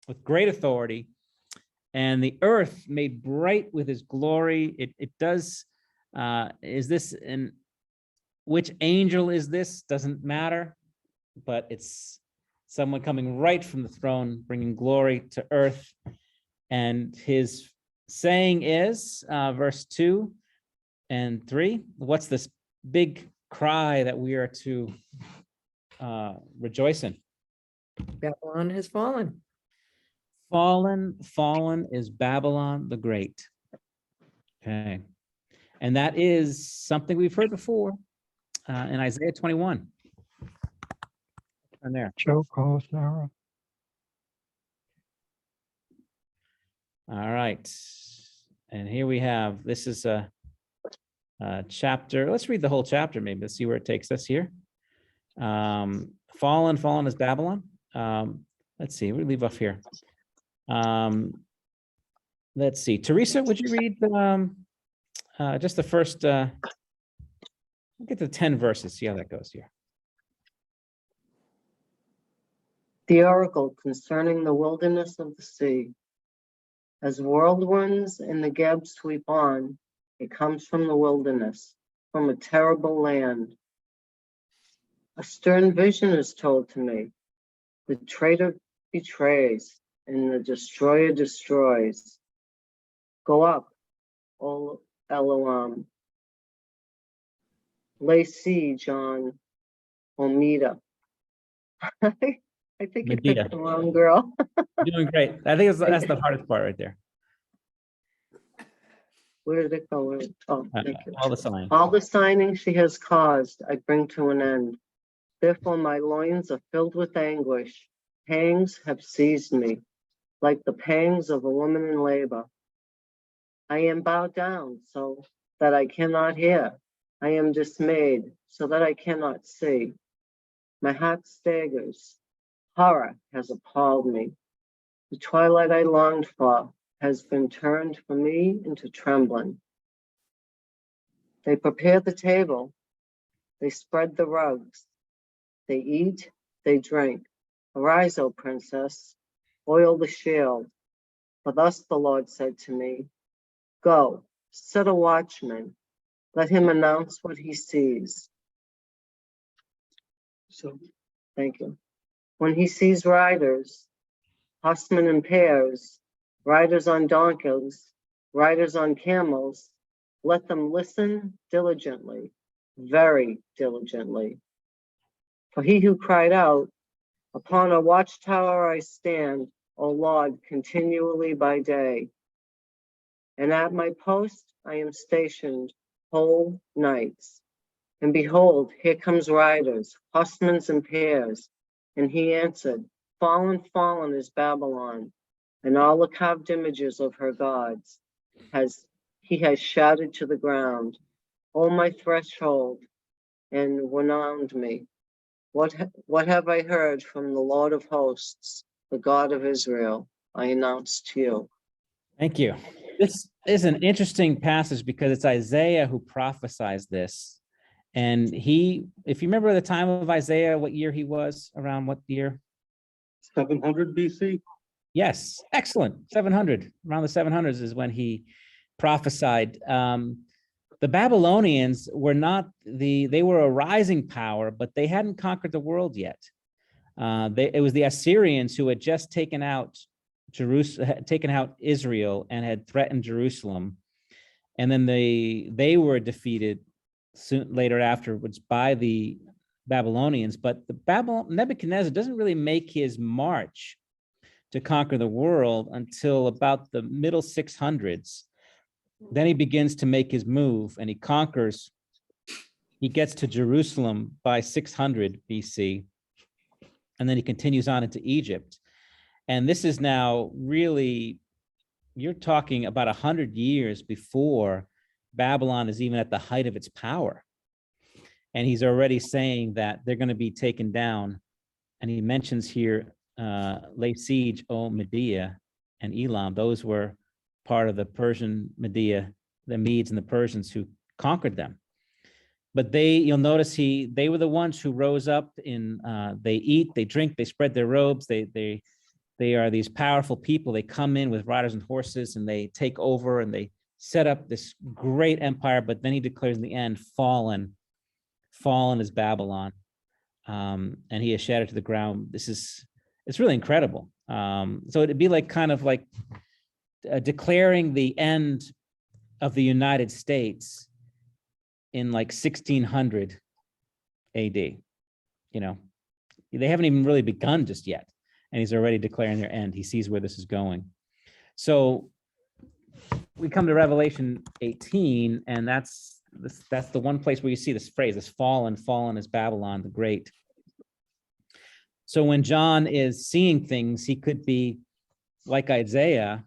with great authority, and the earth made bright with his glory. It does. Is this in which angel is this? Doesn't matter, but it's someone coming right from the throne, bringing glory to earth. And his saying is, verse 2 and 3, what's this big cry that we are to rejoice in? Babylon has fallen. Fallen, fallen is Babylon the Great. Okay. And that is something we've heard before in Isaiah 21. And there. Joe calls Sarah. All right. And here we have, this is a chapter. Let's read the whole chapter, maybe. Let's see where it takes us here. Fallen, fallen is Babylon. Let's see, we leave off here. Let's see. Teresa, would you read just the first, get the 10 verses, see how that goes here. The oracle concerning the wilderness of the sea. As whirlwinds in the Geb sweep on, it comes from the wilderness, from a terrible land. A stern vision is told to me. The traitor betrays, and the destroyer destroys. Go up, O Elohim. Lay siege on Omida. I think you Medea. picked the wrong girl. Doing great. I think that's the hardest part right there. Where did it go? Oh, thank you. All the signs. All the signing she has caused, I bring to an end. Therefore, my loins are filled with anguish. Pangs have seized me, like the pangs of a woman in labor. I am bowed down so that I cannot hear. I am dismayed so that I cannot see. My heart staggers. Horror has appalled me. The twilight I longed for has been turned for me into trembling. They prepare the table. They spread the rugs. They eat, they drink. Arise, O princess, oil the shield. For thus the Lord said to me, go, set a watchman. Let him announce what he sees. So, thank you. When he sees riders, horsemen in pairs, riders on donkeys, riders on camels, let them listen diligently, very diligently. For he who cried out, upon a watchtower I stand, O Lord, continually by day. And at my post I am stationed whole nights. And behold, here comes riders, horsemen in pairs. And he answered, fallen, fallen is Babylon, and all the carved images of her gods he has shattered to the ground. O my threshold, and renowned me. What have I heard from the Lord of hosts, the God of Israel? I announce to you. Thank you. This is an interesting passage because it's Isaiah who prophesies this. And he, if you remember the time of Isaiah, what year he was, around what year? 700 BC? Yes, excellent. 700, around the 700s is when he prophesied. The Babylonians were not they were a rising power, but they hadn't conquered the world yet. It was the Assyrians who had just taken out Israel and had threatened Jerusalem. And then they were defeated soon later afterwards by the Babylonians. But Nebuchadnezzar doesn't really make his march to conquer the world until about the middle 600s. Then he begins to make his move and he conquers. He gets to Jerusalem by 600 BC. And then he continues on into Egypt. And this is now really, you're talking about 100 years before Babylon is even at the height of its power. And he's already saying that they're going to be taken down. And he mentions here, lay siege, O Medea and Elam. Those were part of the Persian Medea, the Medes and the Persians who conquered them. But you'll notice they were the ones who rose up they eat, they drink, they spread their robes. They are these powerful people. They come in with riders and horses and they take over and they set up this great empire. But then he declares in the end, fallen is Babylon. And he is shattered to the ground. It's really incredible. So it'd be like kind of like declaring the end of the United States in like 1600 AD. You know, they haven't even really begun just yet. And he's already declaring their end. He sees where this is going. So we come to Revelation 18, and that's the one place where you see this phrase, this fallen is Babylon the Great. So when John is seeing things, he could be like Isaiah,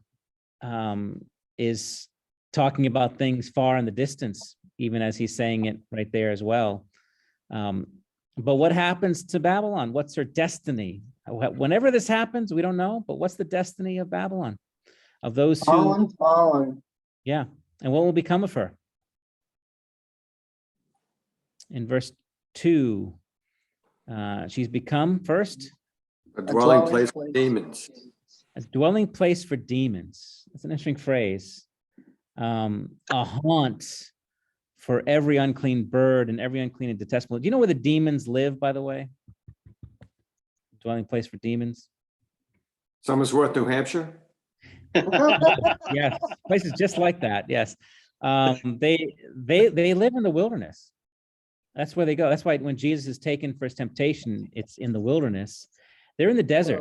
is talking about things far in the distance, even as he's saying it right there as well. But what happens to Babylon? What's her destiny? Whenever this happens, we don't know, but what's the destiny of Babylon? Of those who, Fallen. yeah, and what will become of her? In verse 2, she's become first A dwelling place for demons. a dwelling place for demons. That's an interesting phrase. A haunt for every unclean bird and every unclean and detestable. Do you know where the demons live, by the way? Dwelling place for demons. Somersworth, New Hampshire? Yes, places just like that. Yes, they live in the wilderness. That's where they go. That's why when Jesus is taken for his temptation, it's in the wilderness. They're in the desert.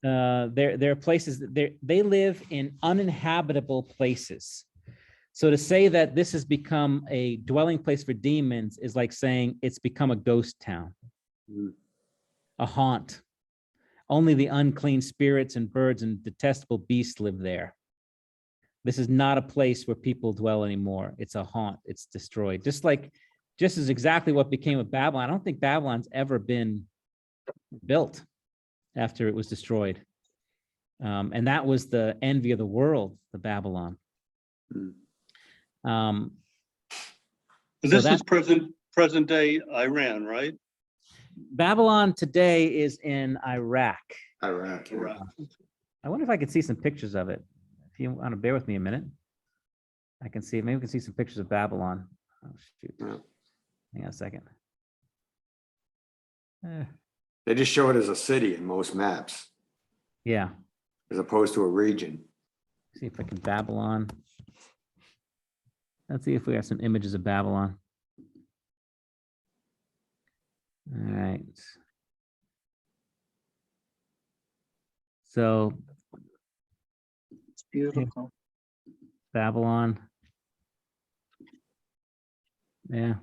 There are places that they live in uninhabitable places. So to say that this has become a dwelling place for demons is like saying it's become a ghost town, a haunt. Only the unclean spirits and birds and detestable beasts live there. This is not a place where people dwell anymore. It's a haunt. It's destroyed. Just as exactly what became of Babylon. I don't think Babylon's ever been built after it was destroyed. And that was the envy of the world, the Babylon. This is present day Iran, right? Babylon today is in Iraq. Iraq. Yeah. I wonder if I could see some pictures of it. If you want to bear with me a minute, I can see, maybe we can see some pictures of Babylon. Oh, shoot. Yeah. Hang on a second. They just show it as a city in most maps, Yeah, as opposed to a region. see if I can Babylon. Let's see if we have some images of Babylon. All right. So It's beautiful. Babylon. Yeah.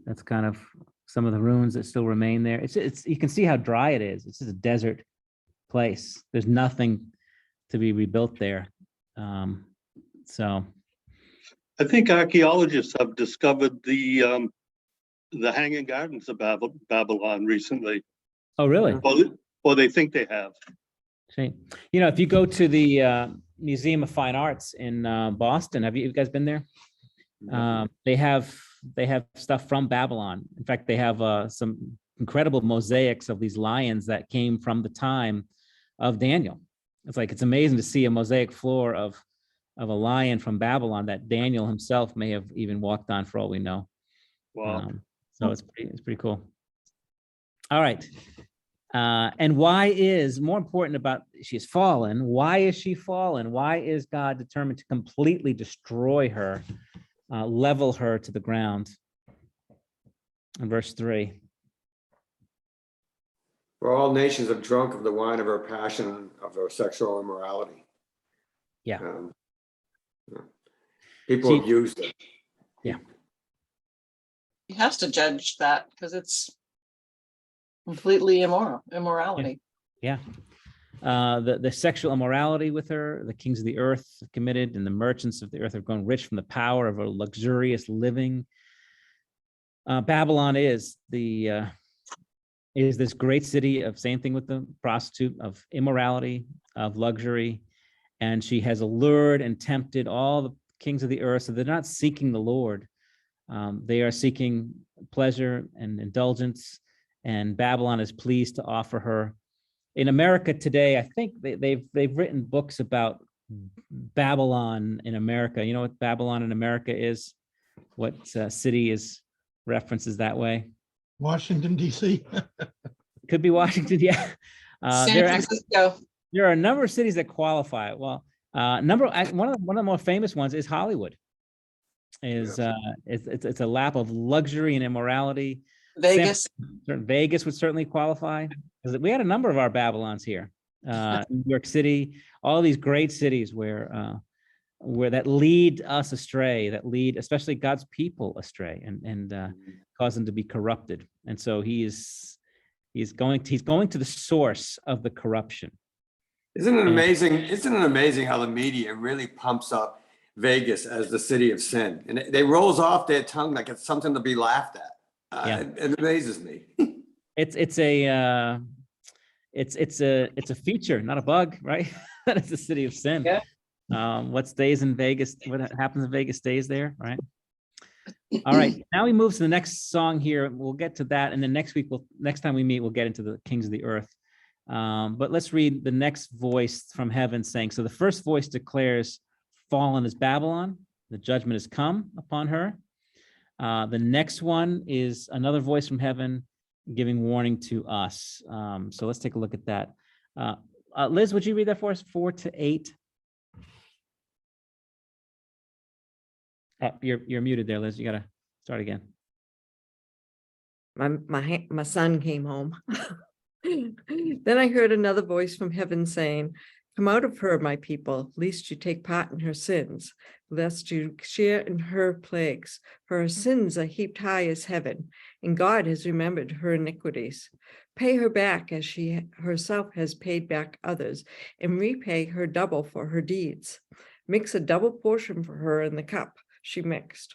That's kind of some of the ruins that still remain there. It's you can see how dry it is. It's just a desert place. There's nothing to be rebuilt there. So I think archaeologists have discovered the Hanging Gardens of Babylon recently, oh really? or they think they have. See, you know, if you go to the Museum of Fine Arts in Boston, have you guys been there? They have stuff from Babylon. In fact, they have some incredible mosaics of these lions that came from the time of Daniel. It's amazing to see a mosaic floor of a lion from Babylon that Daniel himself may have even walked on, for all we know. Wow. So it's pretty cool. All right. And why is more important about she's fallen? Why is she fallen? Why is God determined to completely destroy her, level her to the ground? In verse 3. For all nations have drunk of the wine of her passion, of her sexual immorality. Yeah. Yeah. People See- abuse it. He has to judge that because it's completely immorality. Yeah. The sexual immorality with her, the kings of the earth have committed, and the merchants of the earth have grown rich from the power of a luxurious living. Babylon is this great city of, same thing with the prostitute, of immorality, of luxury, and she has allured and tempted all the kings of the earth. So they're not seeking the Lord. They are seeking pleasure and indulgence, and Babylon is pleased to offer her. In America today, I think they've written books about Babylon in America. You know what Babylon in America is? What city is references that way? Washington DC. Could be Washington. Yeah. San There Francisco. are a number of cities that qualify. Well, one of the more famous ones is Hollywood. It's a lap of luxury and immorality. Vegas. Vegas would certainly qualify, because we had a number of our Babylons here. New York City, all these great cities where that lead us astray, that lead especially God's people astray, and cause them to be corrupted. And so he's going to the source of the corruption. Isn't it amazing? Isn't it amazing how the media really pumps up Vegas as the city of sin, and they rolls off their tongue like it's something to be laughed at. It amazes me. It's a feature, not a bug, right? That it's the city of sin. Yeah. What stays in Vegas, what happens in Vegas stays there, right? All right, now we move to the next song here. We'll get to that, and then next time we meet, we'll get into the kings of the earth. But let's read the next voice from heaven saying, so the first voice declares, fallen is Babylon, the judgment has come upon her. The next one is another voice from heaven giving warning to us. So let's take a look at that. Liz, would you read that for us, 4 to 8? You're muted there, Liz. You gotta start again. My son came home. Then I heard another voice from heaven saying, come out of her, my people, lest you take part in her sins, lest you share in her plagues. For her sins are heaped high as heaven, and God has remembered her iniquities. Pay her back as she herself has paid back others, and repay her double for her deeds. Mix a double portion for her in the cup she mixed.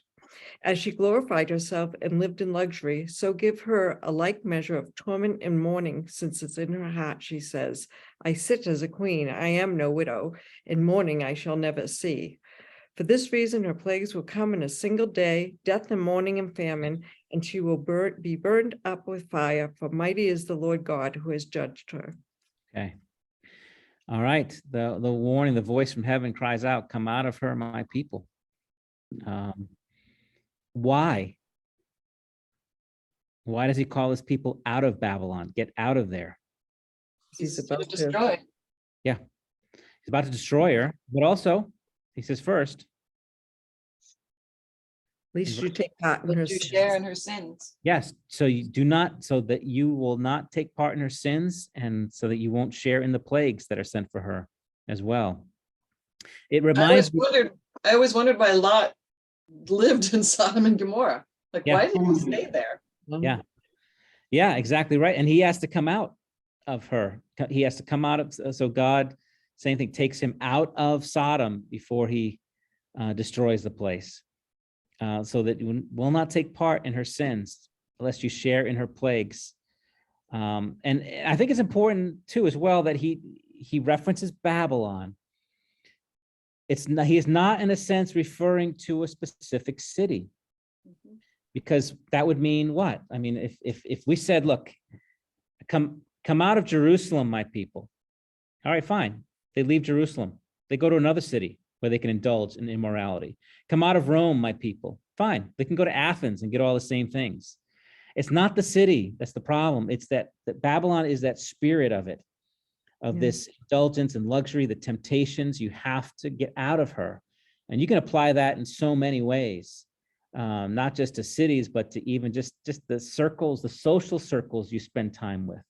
As she glorified herself and lived in luxury, so give her a like measure of torment and mourning, since it's in her heart, she says, I sit as a queen, I am no widow, and mourning I shall never see. For this reason, her plagues will come in a single day, death and mourning and famine, and she will be burned up with fire, for mighty is the Lord God who has judged her. Okay. All right. The warning, the voice from heaven cries out, come out of her, my people. Why? Why does he call his people out of Babylon? Get out of there. He's gonna about to destroy. He's about to destroy her, but also, he says first, Least you take part in her Let you sins. share in her sins. yes, so you do not, so that you will not take part in her sins, and so that you won't share in the plagues that are sent for her as well. It reminds me. I always wondered why Lot lived in Sodom and Gomorrah. Like, Yeah. why did he stay there? Yeah. Yeah, exactly right. And he has to come out of her. He has to come out of, so God, same thing, takes him out of Sodom before he destroys the place. So that you will not take part in her sins, lest you share in her plagues. And I think it's important too, as well, that he references Babylon. He is not in a sense referring to a specific city. Because that would mean what? I mean, if we said, look, come out of Jerusalem, my people. All right, fine. They leave Jerusalem. They go to another city where they can indulge in immorality. Come out of Rome, my people. Fine. They can go to Athens and get all the same things. It's not the city that's the problem. It's that Babylon is that spirit of it, of this indulgence and luxury, the temptations. You have to get out of her. And you can apply that in so many ways. Not just to cities, but to even just the circles, the social circles you spend time with.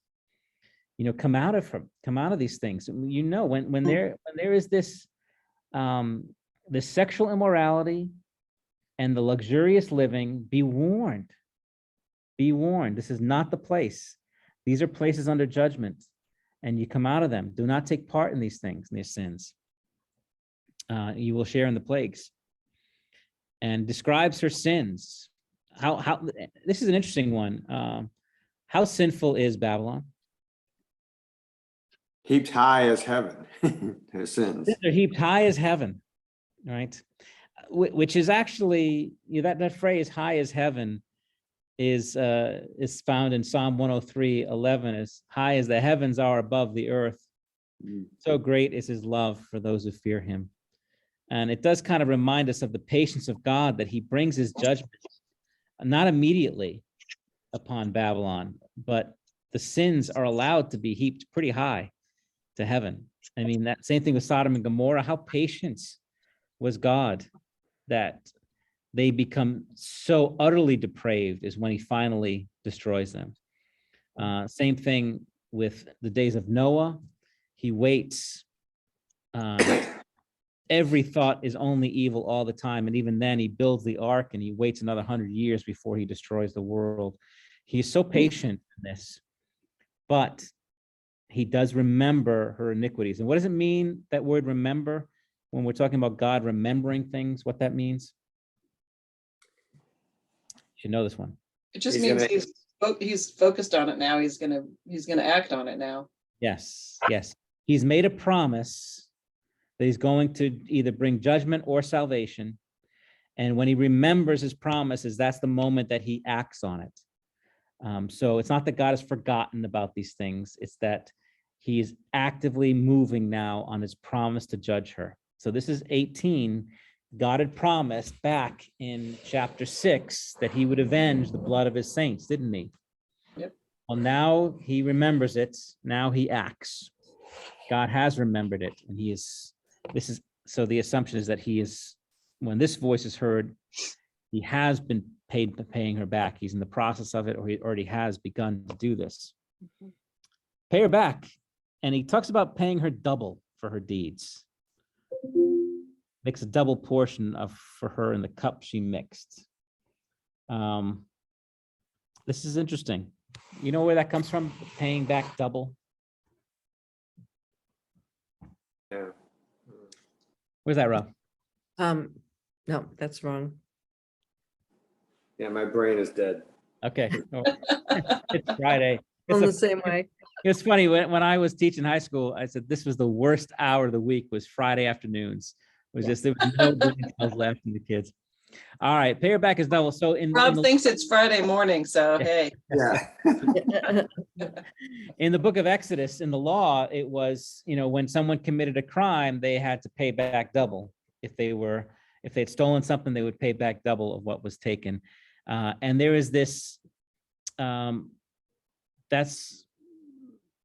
You know, come out of these things. You know, when there is this this sexual immorality and the luxurious living, be warned. Be warned. This is not the place. These are places under judgment, and you come out of them. Do not take part in these things, in these sins. You will share in the plagues. And describes her sins. How this is an interesting one. How sinful is Babylon? Heaped high as heaven, her sins. They're heaped high as heaven, right? Which is actually, that phrase "high as heaven" is found in Psalm 103:11. As high as the heavens are above the earth, so great is his love for those who fear him. And it does kind of remind us of the patience of God, that he brings his judgment not immediately upon Babylon, but the sins are allowed to be heaped pretty high to heaven. I mean, that same thing with Sodom and Gomorrah. How patient was God that they become so utterly depraved is when he finally destroys them. Same thing with the days of Noah. He waits. Every thought is only evil all the time. And even then he builds the ark and he waits another 100 years before he destroys the world. He's so patient in this, but he does remember her iniquities. And what does it mean, that word remember, when we're talking about God remembering things, what that means? You should know this one. It just He's means gonna- he's focused on it now. He's gonna act on it now. Yes, yes. He's made a promise that he's going to either bring judgment or salvation. And when he remembers his promises, that's the moment that he acts on it. So it's not that God has forgotten about these things. It's that he is actively moving now on his promise to judge her. So this is 18. God had promised back in chapter 6 that he would avenge the blood of his saints, didn't he? Yep. Well, now he remembers it. Now he acts. God has remembered it, and so the assumption is that he is, when this voice is heard, he has been paying her back. He's in the process of it, or he already has begun to do this. Pay her back. And he talks about paying her double for her deeds. Makes a double portion for her in the cup she mixed. This is interesting. You know where that comes from? Paying back double. Yeah. Where's that, Rob? No, that's wrong. Yeah, my brain is dead. Okay. Oh, it's Friday. On the same way. It's funny, when I was teaching high school, I said this was the worst hour of the week, was Friday afternoons. It was just, there was no brain cells left in the kids. All right, pay her back is double. So Rob thinks it's Friday morning, so hey. Yeah. in the book of Exodus, in the law, it was, when someone committed a crime, they had to pay back double. If they'd stolen something, they would pay back double of what was taken. And there is this, that's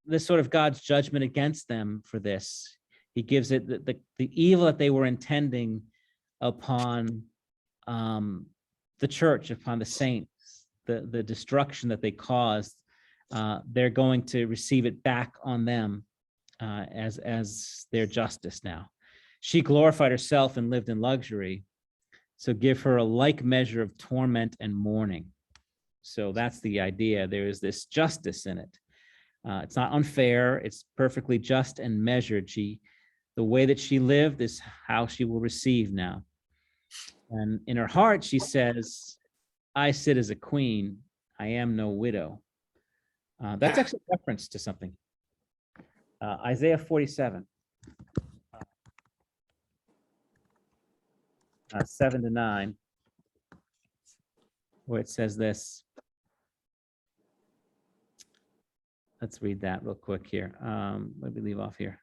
this sort of God's judgment against them for this. He gives it the evil that they were intending upon the church, upon the saints, the destruction that they caused. They're going to receive it back on them as their justice now. She glorified herself and lived in luxury, so give her a like measure of torment and mourning. So that's the idea. There is this justice in it. It's not unfair. It's perfectly just and measured. The way that she lived is how she will receive now. And in her heart, she says, I sit as a queen. I am no widow. That's actually a reference to something. Isaiah 47. 7-9, where it says this. Let's read that real quick here. Let me leave off here.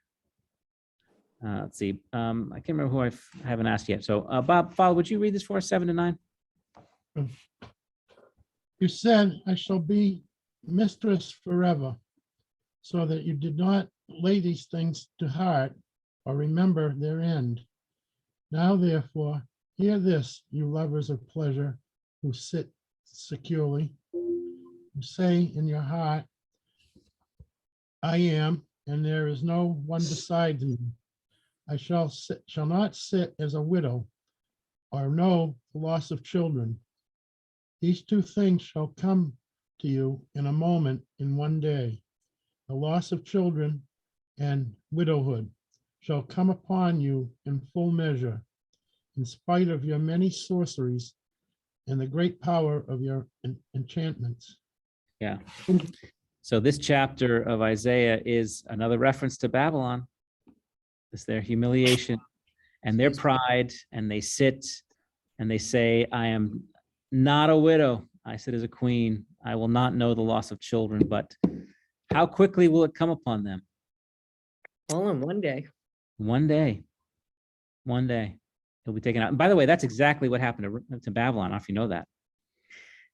Let's see. I can't remember who I haven't asked yet. So Bob, Father, would you read this for us, 7-9? You said, I shall be mistress forever, so that you did not lay these things to heart or remember their end. Now, therefore, hear this, you lovers of pleasure who sit securely, who say in your heart, I am, and there is no one besides me. I shall not sit as a widow, or know the loss of children. These two things shall come to you in a moment in one day. The loss of children and widowhood shall come upon you in full measure, in spite of your many sorceries and the great power of your enchantments. Yeah. So this chapter of Isaiah is another reference to Babylon. It's their humiliation and their pride, and they sit and they say, I am not a widow. I sit as a queen. I will not know the loss of children, but how quickly will it come upon them? All in one day. One day. One day. He'll be taken out. And by the way, that's exactly what happened to Babylon. I don't know if you know that.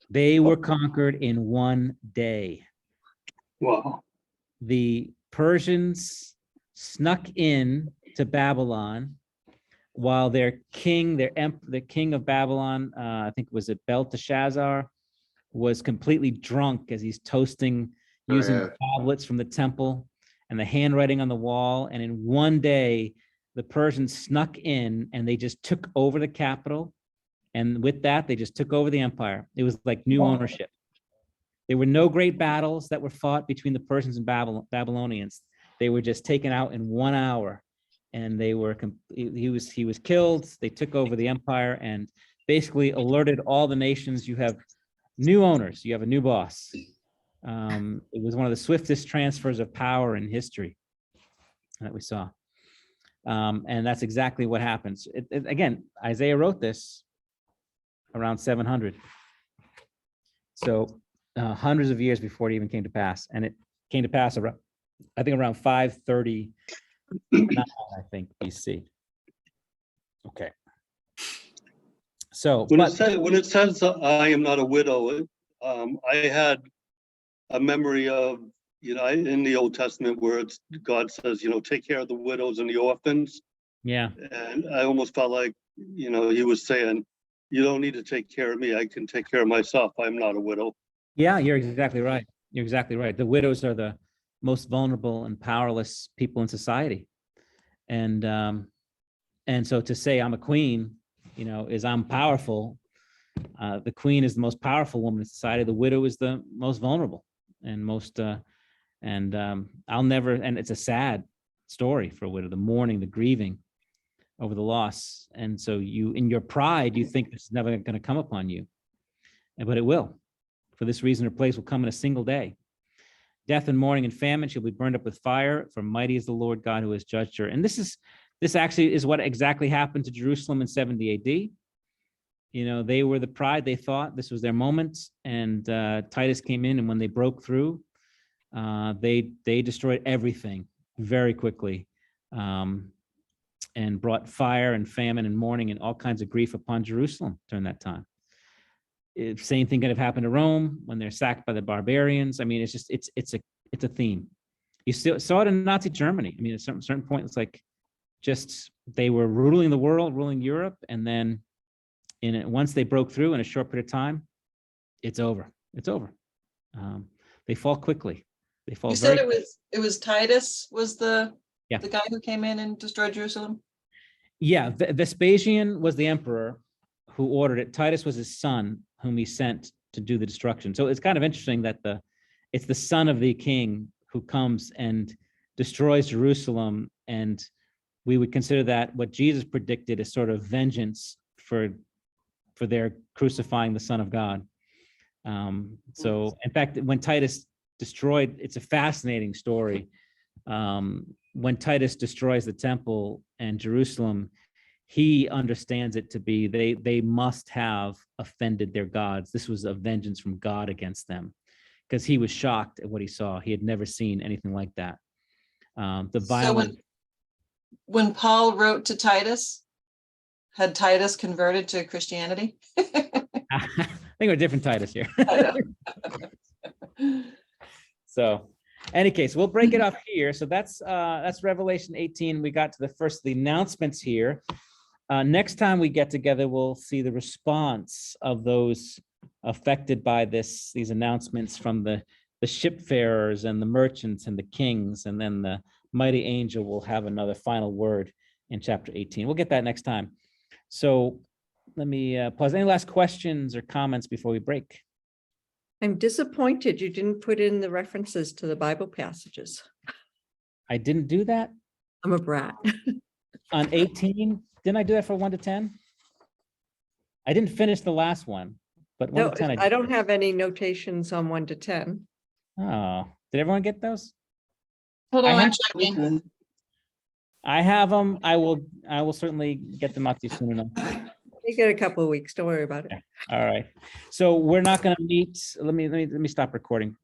They were conquered in one day. Wow. The Persians snuck in to Babylon while their king, the king of Babylon, I think was it Belteshazzar, was completely drunk as he's toasting using yeah. tablets from the temple and the handwriting on the wall. And in one day, the Persians snuck in and they just took over the capital. And with that, they just took over the empire. It was like new ownership. There were no great battles that were fought between the Persians and Babylonians. They were just taken out in 1 hour, and they were he was killed. They took over the empire and basically alerted all the nations, you have new owners, you have a new boss. It was one of the swiftest transfers of power in history that we saw. And that's exactly what happens. Again, Isaiah wrote this around 700. So hundreds of years before it even came to pass. And it came to pass around, I think around 539, I think, BC. Okay. So, When it says I am not a widow, I had a memory of, in the Old Testament where God says, take care of the widows and the orphans. yeah, And I almost felt like, he was saying, you don't need to take care of me. I can take care of myself. I'm not a widow. yeah, you're exactly right. You're exactly right. The widows are the most vulnerable and powerless people in society. And so to say I'm a queen, is I'm powerful. The queen is the most powerful woman in society. The widow is the most vulnerable and most, I'll never, and it's a sad story for a widow, the mourning, the grieving over the loss. And so you, in your pride, you think this is never going to come upon you, but it will. For this reason, her place will come in a single day. Death and mourning and famine, she'll be burned up with fire, for mighty is the Lord God who has judged her. And this actually is what exactly happened to Jerusalem in 70 AD. They were the pride, they thought this was their moment. And Titus came in, and when they broke through, they destroyed everything very quickly, and brought fire and famine and mourning and all kinds of grief upon Jerusalem during that time. Same thing could have happened to Rome when they're sacked by the barbarians. I mean, it's just it's a theme. You still saw it in Nazi Germany. I mean, at a certain point, it's like just they were ruling the world, ruling Europe, and then once they broke through in a short period of time, it's over. It's over. They fall quickly. They fall. You said it was Titus was the guy who came in and destroyed Jerusalem? Yeah, Vespasian was the emperor who ordered it. Titus was his son, whom he sent to do the destruction. So it's kind of interesting that it's the son of the king who comes and destroys Jerusalem, and we would consider that what Jesus predicted as sort of vengeance for their crucifying the Son of God. So in fact, when Titus destroyed, it's a fascinating story. When Titus destroys the temple and Jerusalem, he understands it to be they must have offended their gods. This was a vengeance from God against them, because he was shocked at what he saw. He had never seen anything like that. The violence. So when Paul wrote to Titus, had Titus converted to Christianity? I think we're different Titus here. So, any case, we'll break it up here. So that's Revelation 18. We got to the first of the announcements here. Next time we get together, we'll see the response of those affected by these announcements from the shipfarers and the merchants and the kings, and then the mighty angel will have another final word in chapter 18. We'll get that next time. So let me pause. Any last questions or comments before we break? I'm disappointed you didn't put in the references to the Bible passages. I didn't do that I'm a brat. on 18. Didn't I do that for 1 to 10? I didn't finish the last one, but 1 No, to 10. I don't have any notations on 1 to 10. Oh, did everyone get those? Hold I on, I'm have- checking. I have them. I will certainly get them out to you soon enough. You get a couple of weeks, don't worry about it. All right. So we're not going to meet. Let me stop recording.